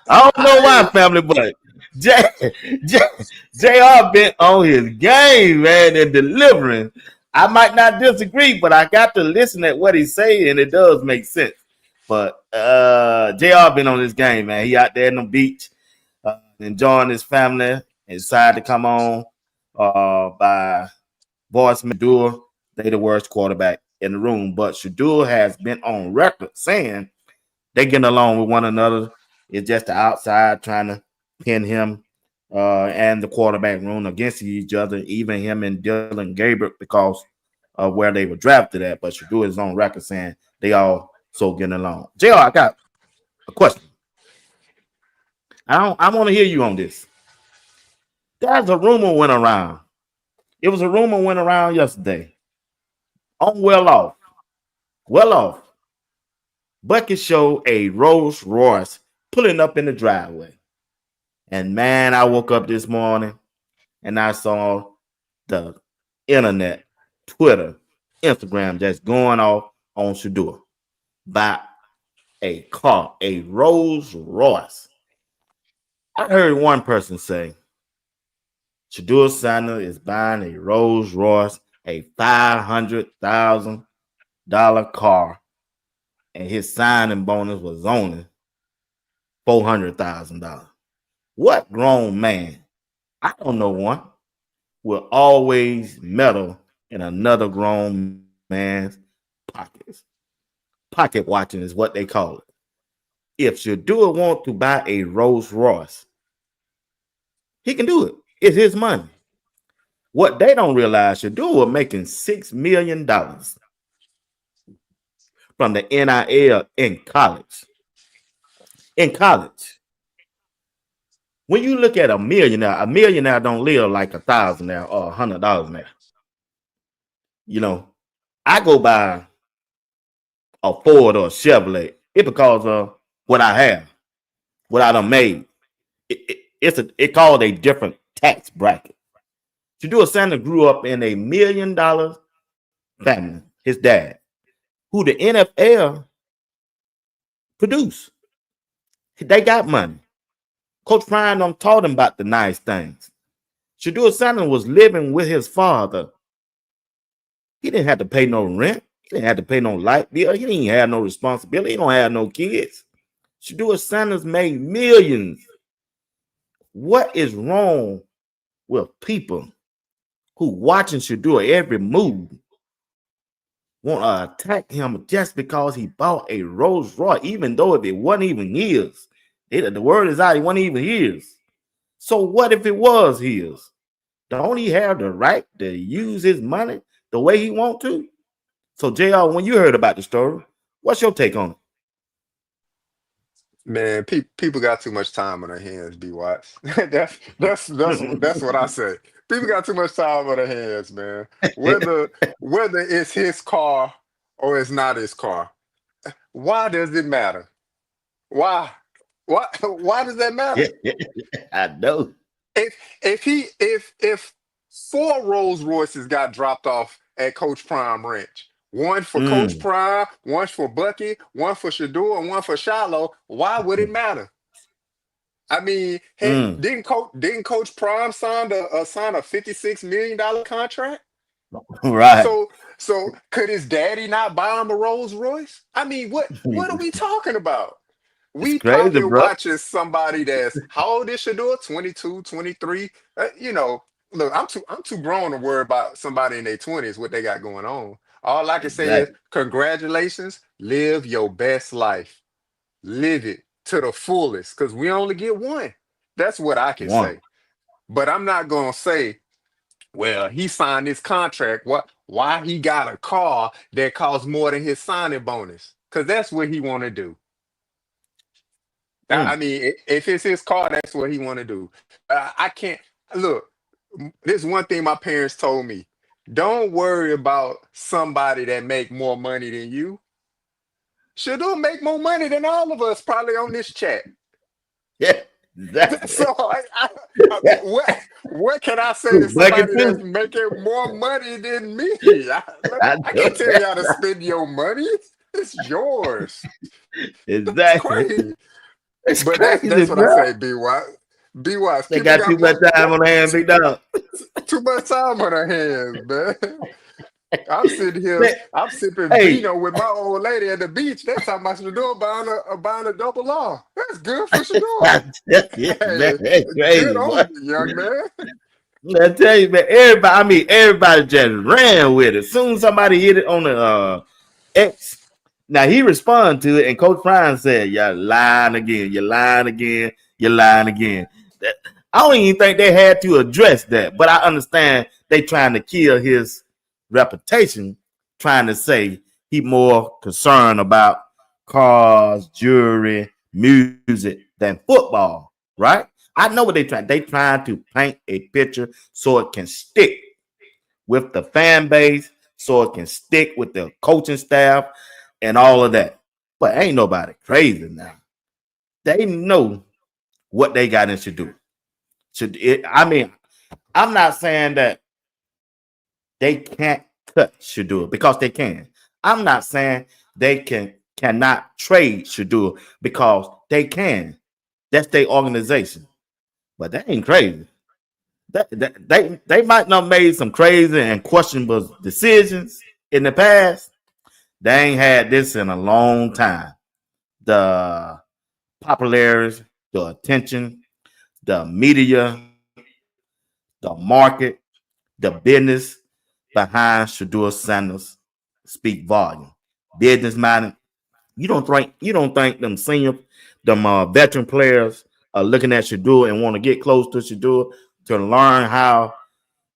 I don't know why, I, family, but J, J, JR been on his game, man, and delivering. I might not disagree, but I got to listen at what he's saying, and it does make sense. But JR been on his game, man. He out there in the beach, enjoying his family, and decided to come on by voice Shadur. They the worst quarterback in the room. But Shadur has been on record saying they getting along with one another. It's just the outside trying to pin him and the quarterback room against each other, even him and Dylan Gabriel, because of where they were drafted at. But Shadur is on record saying they all so getting along. JR, I got a question. I want to hear you on this. There's a rumor went around. It was a rumor went around yesterday. On well off. Bucket showed a Rolls Royce pulling up in the driveway. And man, I woke up this morning and I saw the internet, Twitter, Instagram just going off on Shadur by a car, a Rolls Royce. I heard one person say Shadur Sanders is buying a Rolls Royce, a $500,000 car, and his signing bonus was only $400,000. What grown man? I don't know one will always meddle in another grown man's pockets. Pocket watching is what they call it. If Shadur want to buy a Rolls Royce, he can do it. It's his money. What they don't realize, Shadua making $6 million from the NIL in college. In college, when you look at a millionaire don't live like $1,000 or $100 now. You know, I go by a Ford or a Chevrolet. It because of what I have, what I done made. It called a different tax bracket. Shadua Sanders grew up in a $1 million family. His dad, who the NFL produced, they got money. Coach Prime done taught him about the nice things. Shadua Sanders was living with his father. He didn't have to pay no rent. He didn't have to pay no light bill. He didn't have no responsibility. He don't have no kids. Shadua Sanders made millions. What is wrong with people who watching Shadua every move want to attack him just because he bought a Rolls Royce, even though if it wasn't even his? The word is out, it wasn't even his. So what if it was his? Don't he have the right to use his money the way he want to? So JR, when you heard about the story, what's your take on it? Man, people got too much time on their hands, B Watts. That's what I say. People got too much time on their hands, man. Whether it's his car or it's not his car. Why does it matter? Why? Why does that matter? I know. If four Rolls Royces got dropped off at Coach Prime Ranch, one for Coach Mm, Prime, one for Bucky, one for Shador, and one for Shiloh, why would it matter? I mean, hey, mm, didn't Coach Prime sign a $56 million contract? right. So could his daddy not buy him a Rolls Royce? I mean, what are we talking about? It's We crazy, probably bro. watching somebody that's how old is Shador? 22, 23. Look, I'm too grown to worry about somebody in their 20s, what they got going on. All I can say is Exactly. congratulations, live your best life. Live it to the fullest, because we only get one. That's what I can One. say. But I'm not gonna say, well, he signed this contract. Why he got a car that costs more than his signing bonus? Because that's what he want to do. I Mm. mean, if it's his car, that's what he want to do. I can't look. This one thing my parents told me: don't worry about somebody that make more money than you. Should make more money than all of us probably on this chat. Yeah, exactly. So what can I say to Bucket somebody that's too. making more money than me? I I know. can't tell you how to spend your money. It's yours. That's Exactly. crazy. It's But crazy, that's what I bro. say, BY. BY, They people got too got much time on their hands, big dog. too much time on their hands, man. I'm sitting here, Man, I'm sipping hey, vino with my old lady at the beach. That's how much Shador buying a double R. That's good for Shador. I tell you, man, Hey, that's good crazy, boy. on you, young man. I tell you, man, everybody just ran with it. Soon as somebody hit it on the X. Now he responded to it, and Coach Prime said, "You're lying again. You're lying again. You're lying again." I don't even think they had to address that, but I understand they trying to kill his reputation, trying to say he more concerned about cars, jewelry, music than football, right? I know what they trying. They trying to paint a picture so it can stick with the fan base, so it can stick with the coaching staff and all of that. But ain't nobody crazy now. They know what they got into do. I mean, I'm not saying that they can't cut Shadur because they can. I'm not saying they cannot trade Shadur because they can. That's their organization. But they ain't crazy. They might not made some crazy and questionable decisions in the past. They ain't had this in a long time. The popularity, the attention, the media, the market, the business behind Shadur Sanders speak volume. Business minded. You don't think them veteran players are looking at Shadur and want to get close to Shadur to learn how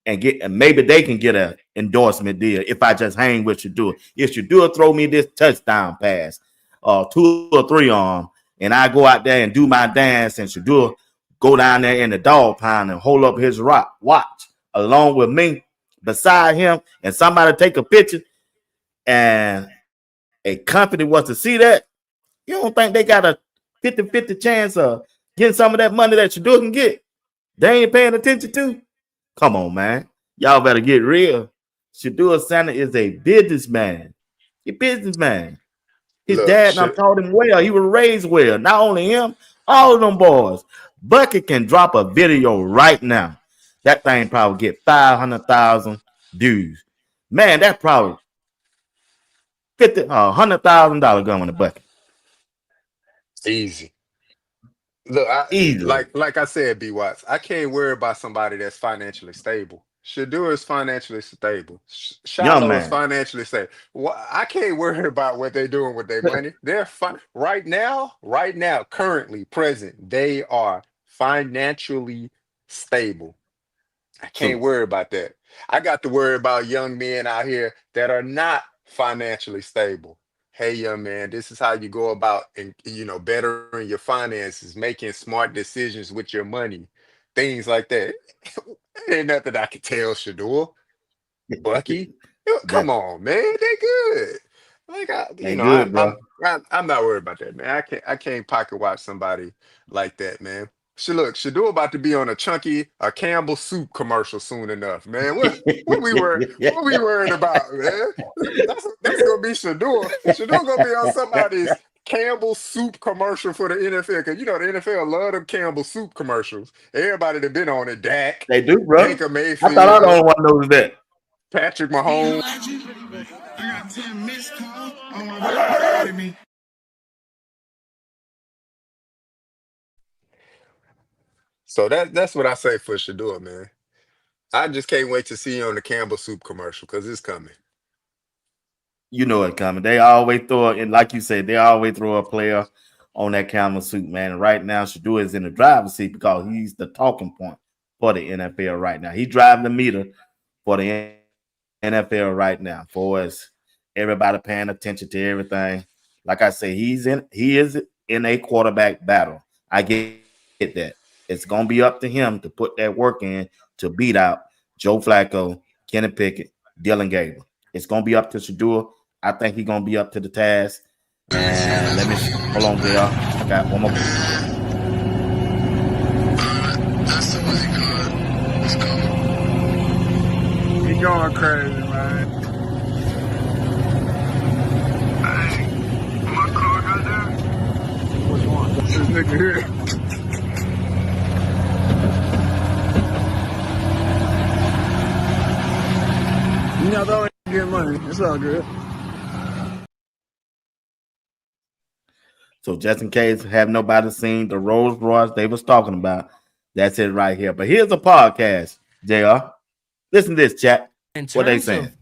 and maybe they can get a endorsement deal if I just hang with Shadua. If Shadua throw me this touchdown pass, 2 or 3 on, and I go out there and do my dance, and Shadua go down there in the dog pound and hold up his rock watch along with me beside him, and somebody take a picture, and a company was to see that, you don't think they got a 50-50 chance of getting some of that money that Shadua can get? They ain't paying attention to. Come on, man. Y'all better get real. Shadua Santa is a businessman. He businessman. His Look, dad done taught him well. He was raised well. Not only him, all of them boys. Bucket can drop a video right now. That thing probably get 500,000 views. Man, that probably $100,000 going to Bucket. easy. Look, Easily. like I said, B Watts, I can't worry about somebody that's financially stable. Shadur is financially stable. Young Shiloh is man. financially stable. I can't worry about what they're doing with their money. They're fine right now, currently, present. They are financially stable. I can't True. worry about that. I got to worry about young men out here that are not financially stable. Hey, young man, this is how you go about and bettering your finances, making smart decisions with your money, things like that. Ain't nothing I can tell Shador, Bucky. Come That on, man, they good. Like they good, bro. I'm not worried about that, man. I can't pocket watch somebody like that, man. Shador about to be on a Campbell soup commercial soon enough, man. What we worried about, man? That's gonna be Shador. Shador gonna be on somebody's Campbell soup commercial for the NFL, because the NFL love them Campbell soup commercials. Everybody that been on it, Dak, They do, bro. Baker I thought I Mayfield, don't want to know that. Patrick He ain't Mahomes. like you, but I got 10 missed calls on my brother to me. So that's what I say for Shador, man. I just can't wait to see you on the Campbell soup commercial because it's coming. You know it coming. They always throw it, and like you said, they always throw a player on that camera suit, man. And right now, Shadua is in the driver's seat because he's the talking point for the NFL right now. He's driving the meter for the NFL right now. For us, everybody paying attention to everything. Like I say, he is in a quarterback battle. I get that. It's gonna be up to him to put that work in to beat out Joe Flacco, Kenny Pickett, Dylan Gabriel. It's gonna be up to Shadua. I think he's gonna be up to the task. And let me hold on, JR. I got one more question for you. That's the way, God. Let's go. He going crazy, man. Hey, my car got there? Which one? This nigga here. You know, though, ain't getting money. It's all good. So just in case have nobody seen the Rolls Royce they was talking about, that's it right here. But here's a podcast, JR. Listen to this, chat. In What they terms saying? of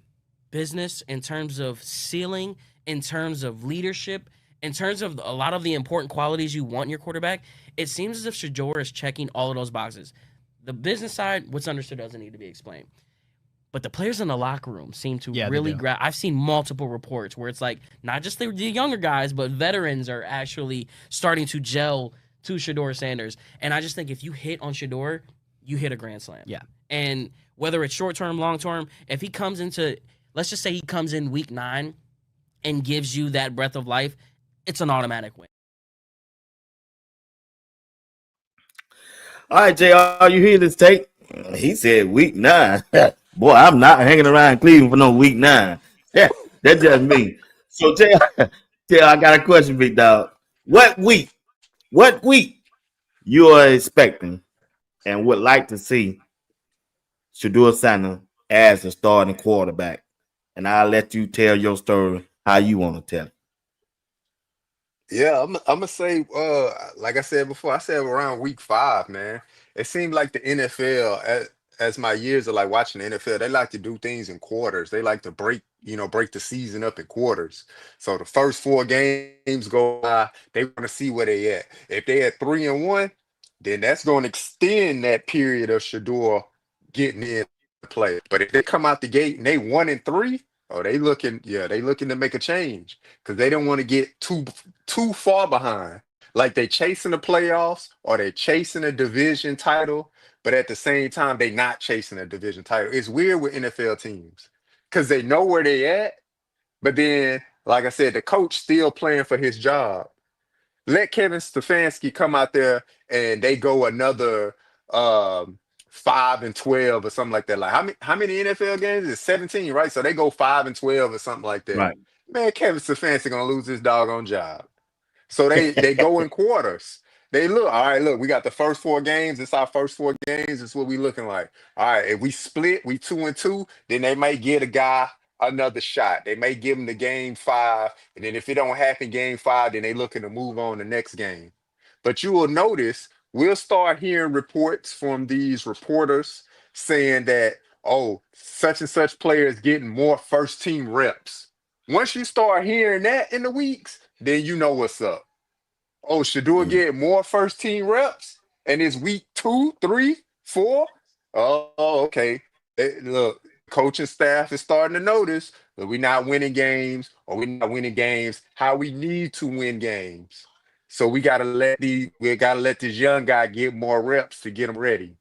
business, in terms of ceiling, in terms of leadership, in terms of a lot of the important qualities you want in your quarterback, it seems as if Shador is checking all of those boxes. The business side, what's understood doesn't need to be explained. But the players in the locker room seem to really grab. I've seen multiple reports where it's like not just the younger guys, but veterans are actually starting to gel to Shador Sanders. And I just think if you hit on Shador, you hit a grand slam. Yeah. And whether it's short term, long term, if he comes into, let's just say he comes in week 9 and gives you that breath of life, it's an automatic win. All right, JR, you hear this tape? He said week 9. Boy, I'm not hanging around Cleveland for no week 9. Yeah, that's just me. So JR, I got a question, big dog. What week you are expecting and would like to see Shador Sanders as the starting quarterback? And I'll let you tell your story how you want to tell it. Yeah, I'm gonna say, like I said before, I said around week 5, man. It seemed like the NFL, as my years of like watching the NFL, they like to do things in quarters. They like to break the season up in quarters. So the first 4 games go by, they want to see where they at. If they at 3-1, then that's going to extend that period of Shador getting in play. But if they come out the gate and they 1-3, oh, they looking to make a change because they don't want to get too far behind. Like they chasing the playoffs or they chasing a division title, but at the same time they not chasing a division title. It's weird with NFL teams because they know where they at, but then, like I said, the coach still playing for his job. Let Kevin Stefanski come out there and they go another 5-12 or something like that. Like how many NFL games? It's 17, right? So they go 5-12 or something like that. Right. Man, Kevin Stefanski gonna lose his doggone job. So they go in quarters. They look, all right, look, we got the first 4 games. It's our first 4 games. It's what we looking like. All right, if we split, we 2-2, then they may get a guy another shot. They may give him the game 5. And then if it don't happen game 5, then they looking to move on the next game. But you will notice we'll start hearing reports from these reporters saying that, oh, such and such players getting more first team reps. Once you start hearing that in the weeks, then you know what's up. Oh, Shador Mm. get more first team reps, and it's week 2, 3, 4. Oh, okay. Look, coaching staff is starting to notice that we're not winning games, or we're not winning games how we need to win games. So we gotta let this young guy get more reps to get him ready.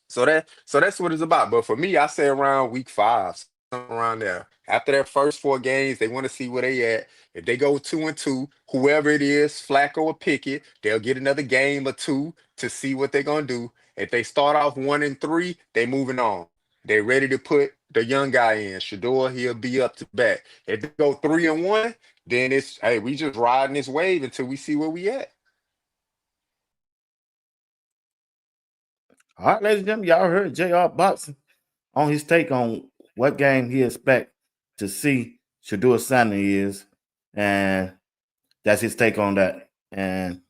So that's what it's about. But for me, I say around week 5, something around there. After that first 4 games, they want to see where they at. If they go 2-2, whoever it is, Flacco or Pickett, they'll get another game or 2 to see what they're gonna do. If they start off 1-3, they moving on. They ready to put the young guy in. Shador, he'll be up to bat. If they go 3-1, then it's hey, we just riding this wave until we see where we at. All right, ladies and gentlemen, y'all heard J.R. Boxing on his take on what game he expect to see Shador Sanders is, and that's his take on that. And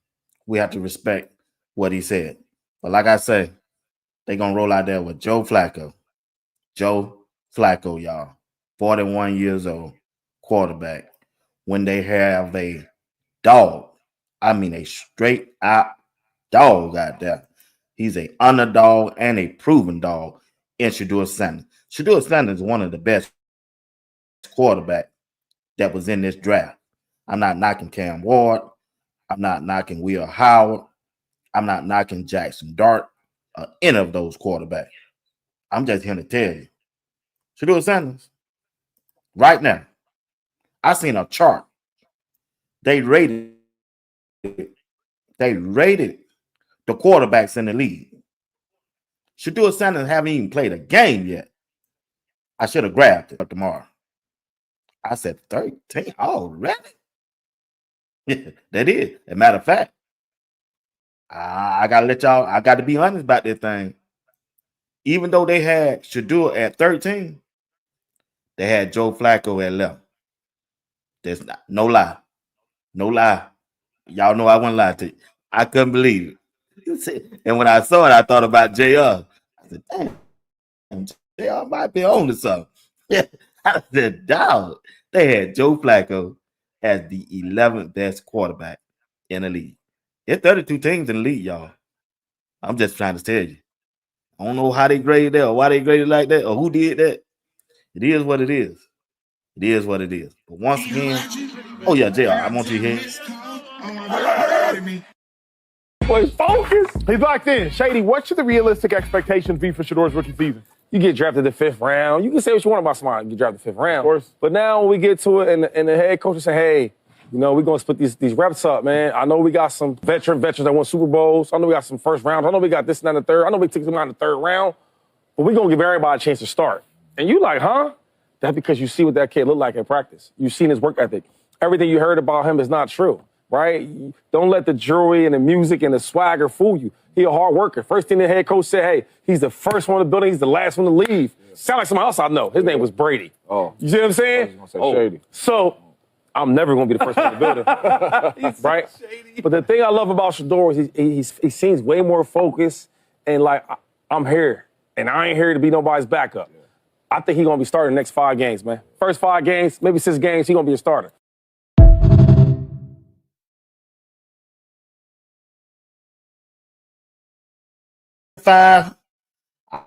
we have to respect what he said. But like I say, they're gonna roll out there with Joe Flacco. Joe Flacco, y'all, 41 years old, quarterback. When they have a dog, I mean a straight out dog out there. He's a underdog and a proven dog in Shador Sanders. Shador Sanders is one of the best quarterback that was in this draft. I'm not knocking Cam Ward. I'm not knocking Will Howard. I'm not knocking Jackson Dart or any of those quarterbacks. I'm just here to tell you. Shador Sanders, right now, I seen a chart. They rated the quarterbacks in the league. Shador Sanders haven't even played a game yet. I should have grabbed it tomorrow. I said 13 already. That is. As a matter of fact, I gotta let y'all. I got to be honest about this thing. Even though they had Shador at 13, they had Joe Flacco at 11. There's no lie. No lie. Y'all know I wouldn't lie to you. I couldn't believe it. And when I saw it, I thought about JR. I said, damn, JR might be on to something. I said, dog. They had Joe Flacco as the 11th best quarterback in the league. There's 32 teams in the league, y'all. I'm just trying to tell you. I don't know how they graded that or why they graded like that or who did that. It is what it is. It is what it is. But once again, oh yeah, JR, I want you to hear. Boy, focus. He's locked in. Shady, what should the realistic expectations be for Shador's rookie season? You get drafted the 5th round. You can say what you want about somebody. You get drafted the 5th round. Of course. But now we get to it, and the head coach is saying, hey, you know, we're going to split these reps up, man. I know we got some veterans that won Super Bowls. I know we got some first rounds. I know we got this and that in the third. I know we took them out in the 3rd round. But we're going to give everybody a chance to start. And you like, huh? That's because you see what that kid looked like in practice. You've seen his work ethic. Everything you heard about him is not true, right? Don't let the jewelry and the music and the swagger fool you. He a hard worker. First thing the head coach said, hey, he's the first one in the building. He's the last one to leave. Yeah. Sound like someone else I know. His name was Brady. Oh. You see what I'm saying? I was gonna say Shady. So I'm never going to be the first one in the building, right? Shady. But the thing I love about Shador is he seems way more focused and like, I'm here, and I ain't here to be nobody's backup. Yeah. I think he's going to be starting the next 5 games, man. First 5 games, maybe 6 games, he's going to be a starter. I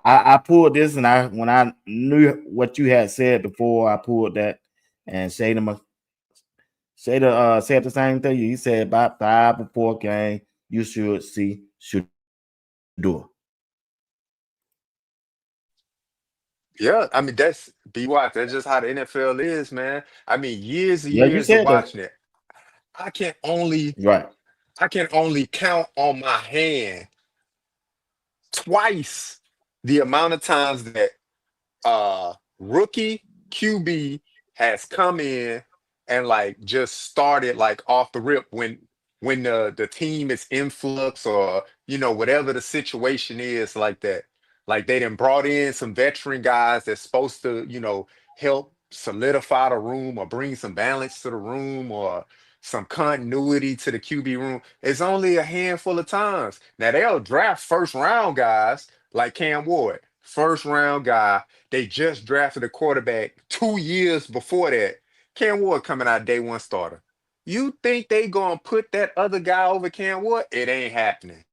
I pulled this, and when I knew what you had said before, I pulled that, and Shada said the same thing. He said about 5 or 4 games you should see Shador. Yeah, I mean that's be watch. That's just how the NFL is, man. I mean, years and Yeah, you years of said that. watching it. I can only Right. I can only count on my hand twice the amount of times that rookie QB has come in and like just started like off the rip when the team is influx or whatever the situation is like that. Like they done brought in some veteran guys that's supposed to help solidify the room or bring some balance to the room or some continuity to the QB room. It's only a handful of times. Now they'll draft first round guys like Cam Ward, first round guy. They just drafted a quarterback 2 years before that. Cam Ward coming out day one starter. You think they gonna put that other guy over Cam Ward? It ain't happening.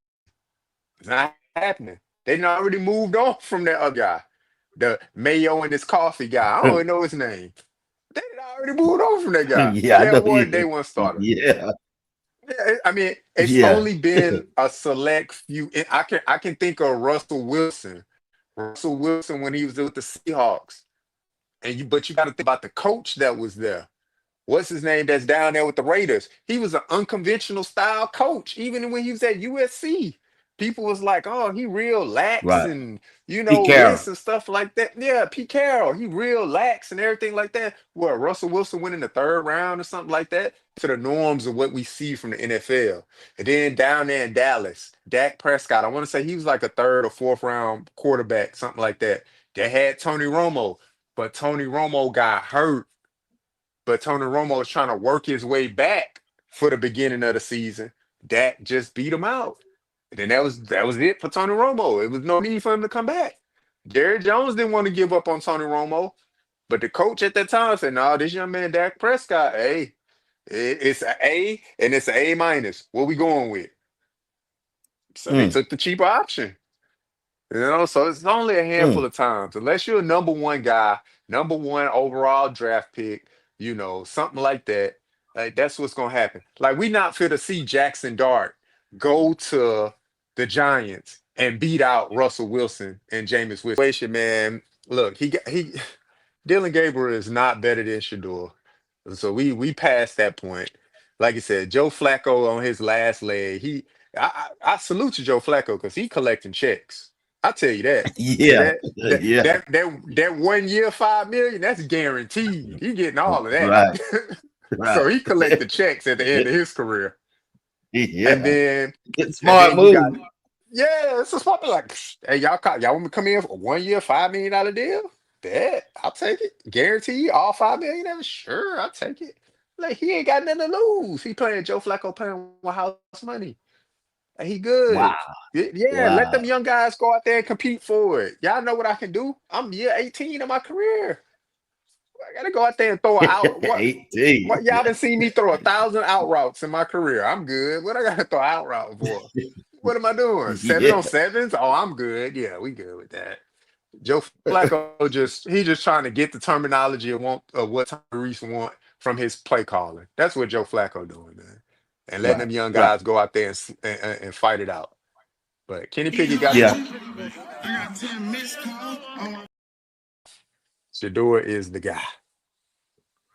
It's not happening. They done already moved on from that other guy. The Mayo and his coffee guy. I don't even know his name. They done already moved on from that guy. Yeah, I know Cam he Ward, day is. one starter. Yeah, Yeah, I mean, it's yeah. only been a select few. I can think of Russell Wilson. Russell Wilson when he was with the Seahawks. But you got to think about the coach that was there. What's his name that's down there with the Raiders? He was an unconventional style coach, even when he was at USC. People was like, oh, he real lax Right. and Pete Carroll. this and stuff like that. Yeah, Pete Carroll, he real lax and everything like that. Well, Russell Wilson went in the third round or something like that to the norms of what we see from the NFL. And then down there in Dallas, Dak Prescott, I want to say he was like a third or fourth round quarterback, something like that. They had Tony Romo, but Tony Romo got hurt, but Tony Romo is trying to work his way back for the beginning of the season. Dak just beat him out. And then that was it for Tony Romo. It was no need for him to come back. Jerry Jones didn't want to give up on Tony Romo, but the coach at that time said, "No, this young man Dak Prescott, hey, it's an A and it's an A minus. What we going with?" So they Mm, took the cheaper option. So it's only a handful mm. of times, unless you're a number one guy, number one overall draft pick, something like that. Like that's what's gonna happen. Like we not fit to see Jackson Dart go to the Giants and beat out Russell Wilson and Jameis Winston. Situation, man. Look, he Dylan Gabriel is not better than Shador. So we passed that point. Like I said, Joe Flacco on his last leg. I salute you, Joe Flacco, because he collecting checks. I tell you that. Cause Yeah, yeah. that 1 year 5 million, that's guaranteed. He getting all of that. Right, So right. he collected checks at the end of his career. And Yeah. then Good and smart then you got move. yeah, it's a spot like, hey, y'all want me to come in for a 1 year $5 million deal? Bet I'll take it. Guarantee all 5 million of it? Sure, I'll take it. Like he ain't got nothing to lose. He playing Joe Flacco playing with house money. And he good. Wow, Yeah, let them wow. young guys go out there and compete for it. Y'all know what I can do. I'm year 18 of my career. I gotta go out there and throw out what 18. y'all done seen me throw 1,000 out routes in my career. I'm good. What I gotta throw out route for? What am I doing? Seven Yeah, on sevens? Oh, I'm good. Yeah, we good with that. Joe Flacco just trying to get the terminology of what Tyrese want from his play calling. That's what Joe Flacco doing, man. And letting right, them young right. guys go out there and fight it out. But Kenny Pickett got Yeah, Shador is the guy.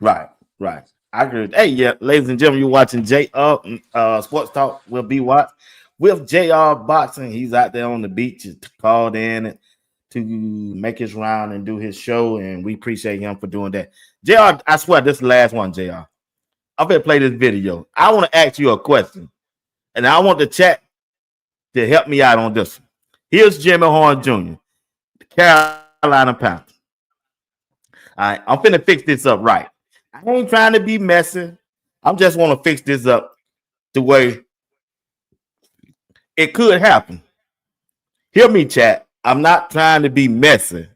right, right. I agree. Hey, yeah, ladies and gentlemen, you're watching Sports Talk will be watched with JR Boxing. He's out there on the beach, just called in to make his round and do his show, and we appreciate him for doing that. JR, I swear this is the last one, JR. I'm gonna play this video. I want to ask you a question, and I want the chat to help me out on this one. Here's Jimmy Horn Jr., the Carolina Panthers. All right, I'm finna fix this up right. I ain't trying to be messy. I just want to fix this up the way it could happen. Hear me, chat. I'm not trying to be messy.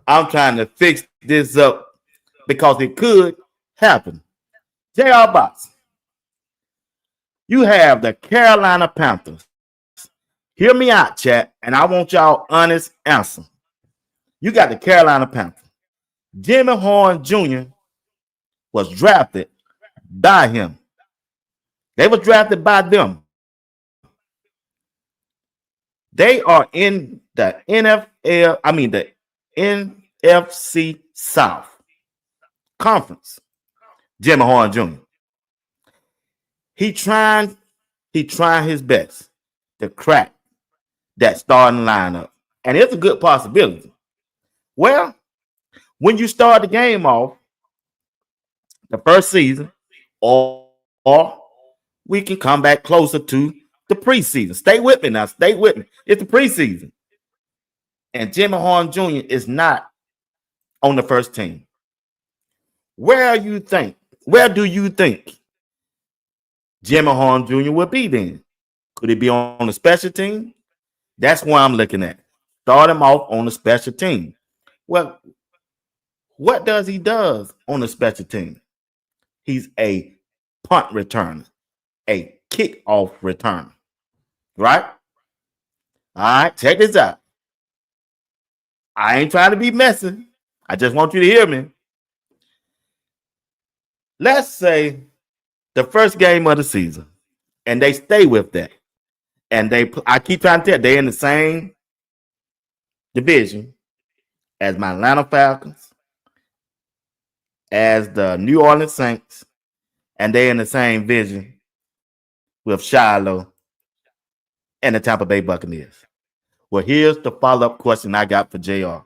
I'm trying to fix this up because it could happen. JR Box, you have the Carolina Panthers. Hear me out, chat, and I want y'all honest answer. You got the Carolina Panthers. Jimmy Horn Jr. was drafted by him. They were drafted by them. They are in the the NFC South Conference. Jimmy Horn Jr. He trying he trying his best to crack that starting lineup. And it's a good possibility. Well, when you start the game off, the first season, or we can come back closer to the preseason. Stay with me now. Stay with me. It's the preseason. And Jimmy Horn Jr. is not on the first team. Where do you think Jimmy Horn Jr. will be then? Could he be on the special team? That's what I'm looking at. Start him off on the special team. Well, what does he does on the special team? He's a punt returner, a kickoff returner, right? All right, check this out. I ain't trying to be messy. I just want you to hear me. Let's say the first game of the season, and they stay with that. And I keep trying to tell they're in the same division as my Atlanta Falcons, as the New Orleans Saints, and they're in the same vision with Shiloh and the Tampa Bay Buccaneers. Well, here's the follow-up question I got for JR.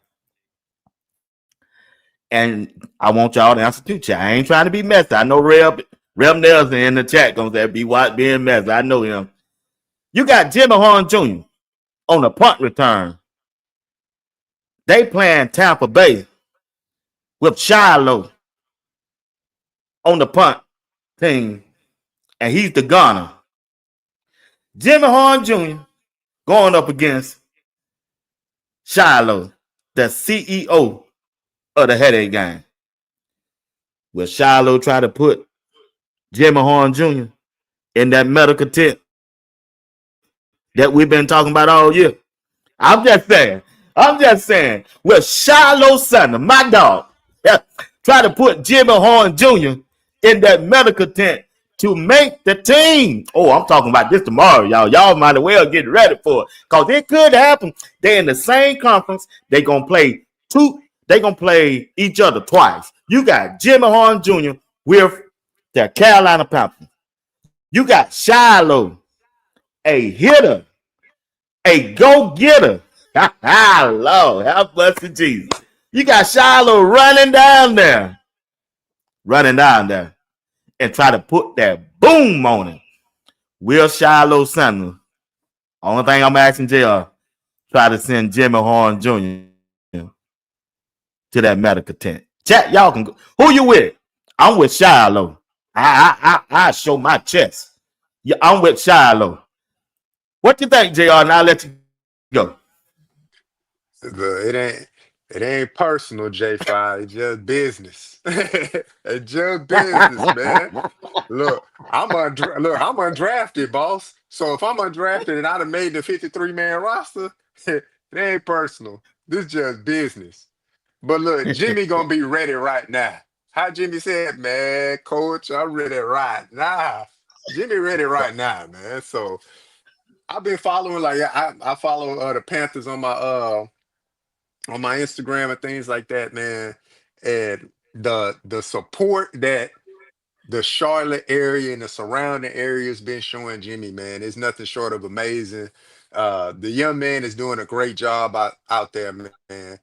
And I want y'all to answer too, chat. I ain't trying to be messy. I know Rev Nelson in the chat gonna say be being messy. I know him. You got Jimmy Horn Jr. on the punt return. They playing Tampa Bay with Shiloh on the punt team, and he's the gunner. Jimmy Horn Jr. going up against Shiloh, the CEO of the headache game. Will Shiloh try to put Jimmy Horn Jr. in that medical tent that we've been talking about all year? I'm just saying. Will Shiloh Thunder, my dog, try to put Jimmy Horn Jr. in that medical tent to make the team? Oh, I'm talking about this tomorrow, y'all. Y'all might as well get ready for it, because it could happen. They're in the same conference. They're going to play each other twice. You got Jimmy Horn Jr. with the Carolina Panthers. You got Shiloh, a hitter, a go-getter. Lord, have mercy, Jesus. You got Shiloh running down there, and try to put that boom on it. Will Shiloh Sanders, only thing I'm asking JR, try to send Jimmy Horn Jr. to that medical tent? Chat, y'all can go. Who you with? I'm with Shiloh. I show my chest. Yeah, I'm with Shiloh. What you think, JR? And I'll let you go. It ain't personal, J5. It's just business. It's just business, man. Look, I'm undrafted, boss. So if I'm undrafted and I'd have made the 53-man roster, it ain't personal. This just business. But look, Jimmy gonna be ready right now. How Jimmy said, man, coach, I'm ready right now. Jimmy ready right now, man. So I've been following, like, I follow the Panthers on my Instagram and things like that, man. And the support that the Charlotte area and the surrounding area has been showing Jimmy, man, is nothing short of amazing. The young man is doing a great job out there, man.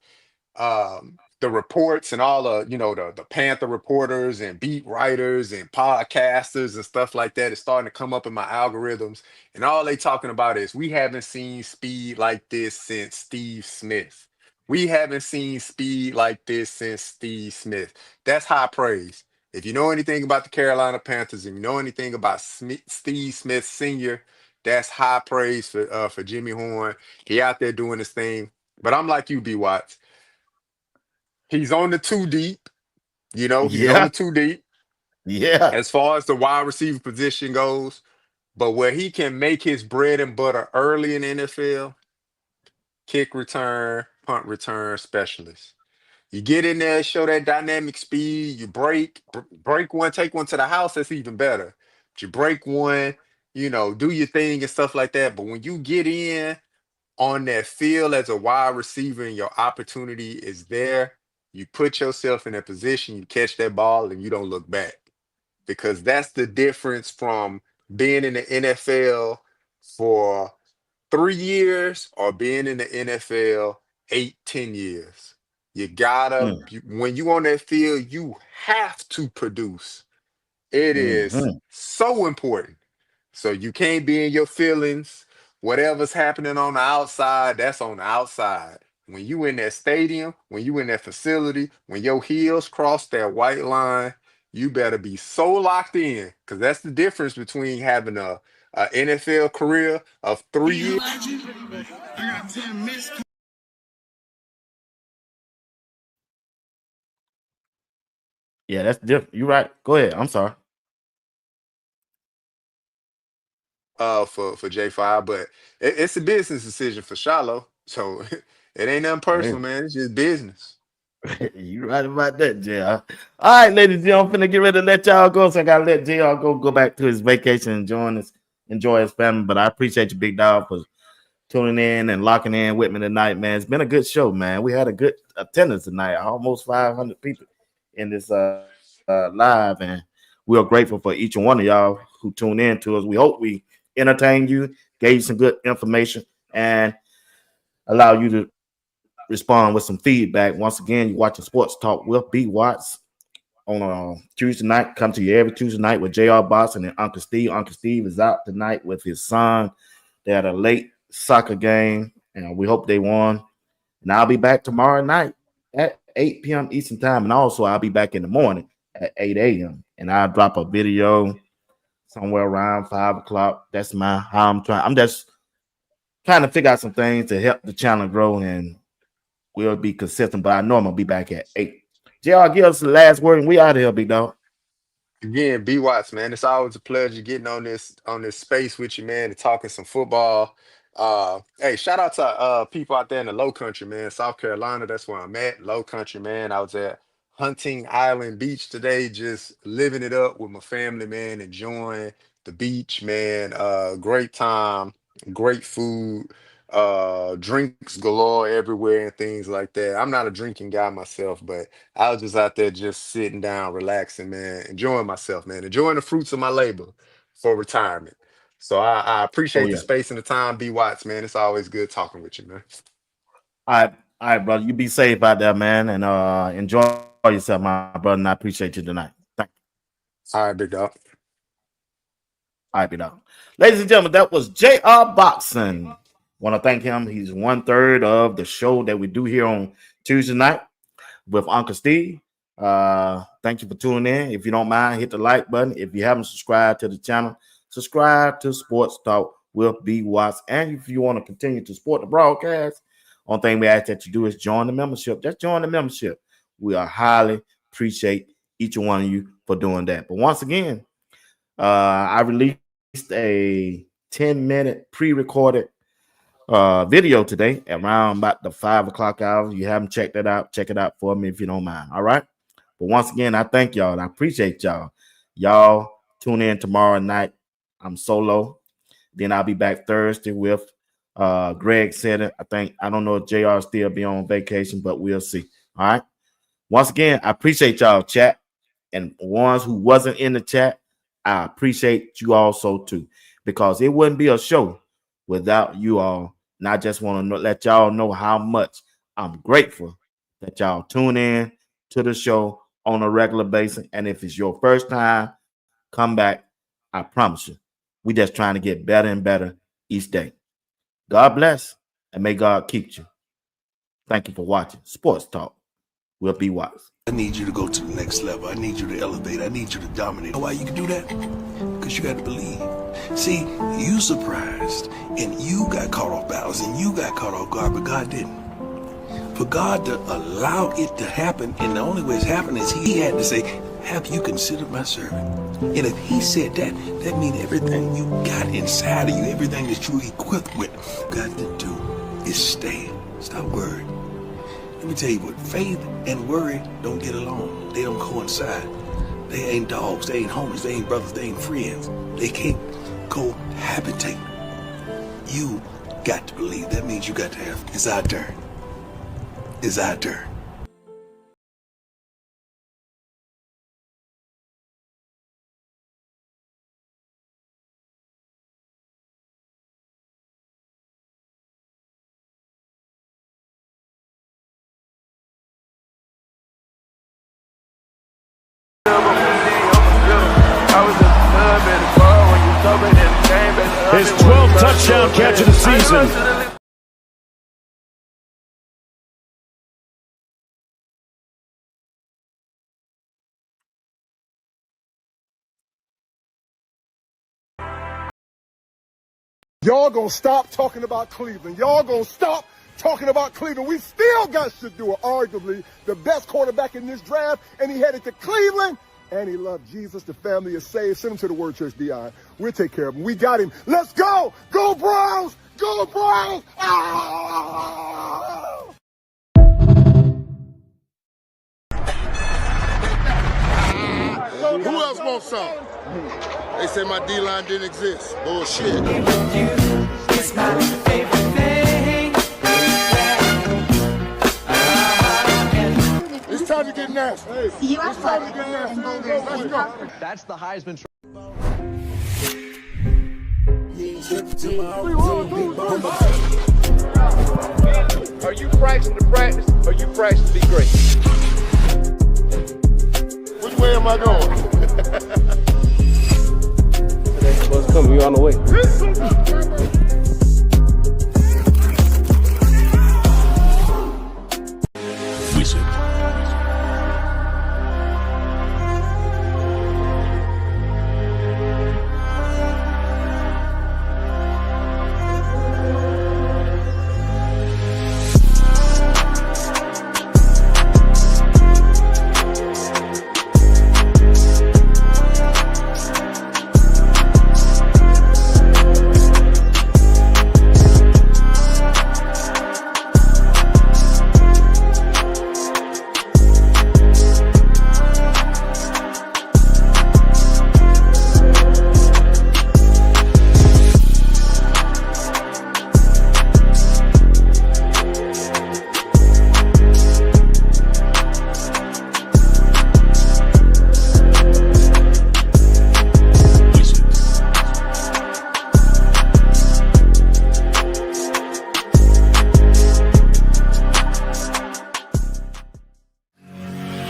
The reports and all the Panther reporters and beat writers and podcasters and stuff like that is starting to come up in my algorithms, and all they talking about is we haven't seen speed like this since Steve Smith. We haven't seen speed like this since Steve Smith. That's high praise. If you know anything about the Carolina Panthers, if you know anything about Steve Smith Sr., that's high praise for Jimmy Horn. He out there doing his thing. But I'm like you, B Watts. He's on the two deep. He's on the Yeah, two deep. yeah. As far as the wide receiver position goes, But where he can make his bread and butter early in the NFL, kick return, punt return specialist. You get in there, show that dynamic speed. You break one, take one to the house. That's even better. But you break one, do your thing and stuff like that. But when you get in on that field as a wide receiver and your opportunity is there, you put yourself in a position, you catch that ball, and you don't look back. Because that's the difference from being in the NFL for 3 years or being in the NFL 8, 10 years. When you on that field, you have to produce. It is Mm-hmm. so important. So you can't be in your feelings. Whatever's happening on the outside, that's on the outside. When you in that stadium, when you in that facility, when your heels cross that white line, you better be so locked in, because that's the difference between having a NFL career of 3 years. Yeah, that's different. You're right. Go ahead. I'm sorry. For J5, but it's a business decision for Shiloh. So it ain't nothing Hey, personal, man. It's just business. you right about that, JR. All right, ladies and gentlemen, I'm finna get ready to let y'all go. So I gotta let JR go back to his vacation and enjoy his family. But I appreciate you, big dog, for tuning in and locking in with me tonight, man. It's been a good show, man. We had a good attendance tonight, almost 500 people in this live, and we are grateful for each and one of y'all who tune in to us. We hope we entertained you, gave you some good information, and allow you to respond with some feedback. Once again, you're watching Sports Talk with B. Watts on Tuesday night. Come to you every Tuesday night with J.R. Boston and Uncle Steve. Uncle Steve is out tonight with his son. They had a late soccer game, and we hope they won. And I'll be back tomorrow night at 8 p.m. Eastern Time. And also, I'll be back in the morning at 8 a.m. And I'll drop a video somewhere around 5 o'clock. That's how I'm just trying to figure out some things to help the channel grow, and we'll be consistent. But I know I'm going to be back at 8. JR, give us the last word, and we out of here, big dog. Again, B Watts, man, it's always a pleasure getting on this space with you, man, and talking some football. Hey, shout out to people out there in the low country, man. South Carolina, that's where I'm at. Low country, man. I was at Hunting Island Beach today, just living it up with my family, man, enjoying the beach, man. Great time, great food, drinks galore everywhere and things like that. I'm not a drinking guy myself, but I was just out there just sitting down, relaxing, man, enjoying myself, man, enjoying the fruits of my labor for retirement. So I Oh, appreciate the yeah. space and the time, B Watts, man. It's always good talking with you, man. All right, brother. You be safe out there, man, and enjoy yourself, my brother. And I appreciate you tonight. Thank you. All right, big dog. All right, big dog. Ladies and gentlemen, that was J.R. Boxon. Want to thank him. He's 1/3 of the show that we do here on Tuesday night with Uncle Steve. Thank you for tuning in. If you don't mind, hit the like button. If you haven't subscribed to the channel, subscribe to Sports Talk with B. Watts. And if you want to continue to support the broadcast, only thing we ask that you do is join the membership. Just join the membership. We are highly appreciate each one of you for doing that. But once again, I released a 10-minute pre-recorded video today around about the 5 o'clock hour. If you haven't checked that out, check it out for me if you don't mind. All right. But once again, I thank y'all and I appreciate y'all. Y'all tune in tomorrow night. I'm solo. Then I'll be back Thursday with Greg said it. I don't know if JR still be on vacation, but we'll see. All right. Once again, I appreciate y'all, chat. And ones who wasn't in the chat, I appreciate you also too. Because it wouldn't be a show without you all. And I just want to let y'all know how much I'm grateful that y'all tune in to the show on a regular basis. And if it's your first time, come back. I promise you. We just trying to get better and better each day. God bless and may God keep you. Thank you for watching Sports Talk. We'll be wise. I need you to go to the next level. I need you to elevate. I need you to dominate. You know why you can do that? Because you got to believe. See, you surprised and you got caught off balance and you got caught off guard, but God didn't. For God to allow it to happen, and the only way it's happening is he had to say, have you considered my servant? And if he said that, that means everything you got inside of you, everything that you're equipped with, got to do is stay. Stop worrying. Let me tell you what, faith and worry don't get along. They don't coincide. They ain't dogs, they ain't homies, they ain't brothers, they ain't friends. They can't cohabitate. You got to believe. That means you got to have, it's our turn. It's our turn. His 12th touchdown catch of the season. Y'all gonna stop talking about Cleveland. Y'all gonna stop talking about Cleveland. We still got Shedeur, arguably the best quarterback in this draft, and he headed to Cleveland, and he loved Jesus. The family is saved. Send him to the Word Church, Dion. We'll take care of him. We got him. Let's go! Go Browns! Go Browns! Ah! Who else wants some? They said my D-line didn't exist. Bullshit. It's my favorite thing. It's time to get nasty. It's time to get nasty. Let's go. That's the Heisman Are you practicing to practice, or you practicing to be great? Which way am I going? What's coming? You on the way. Listen.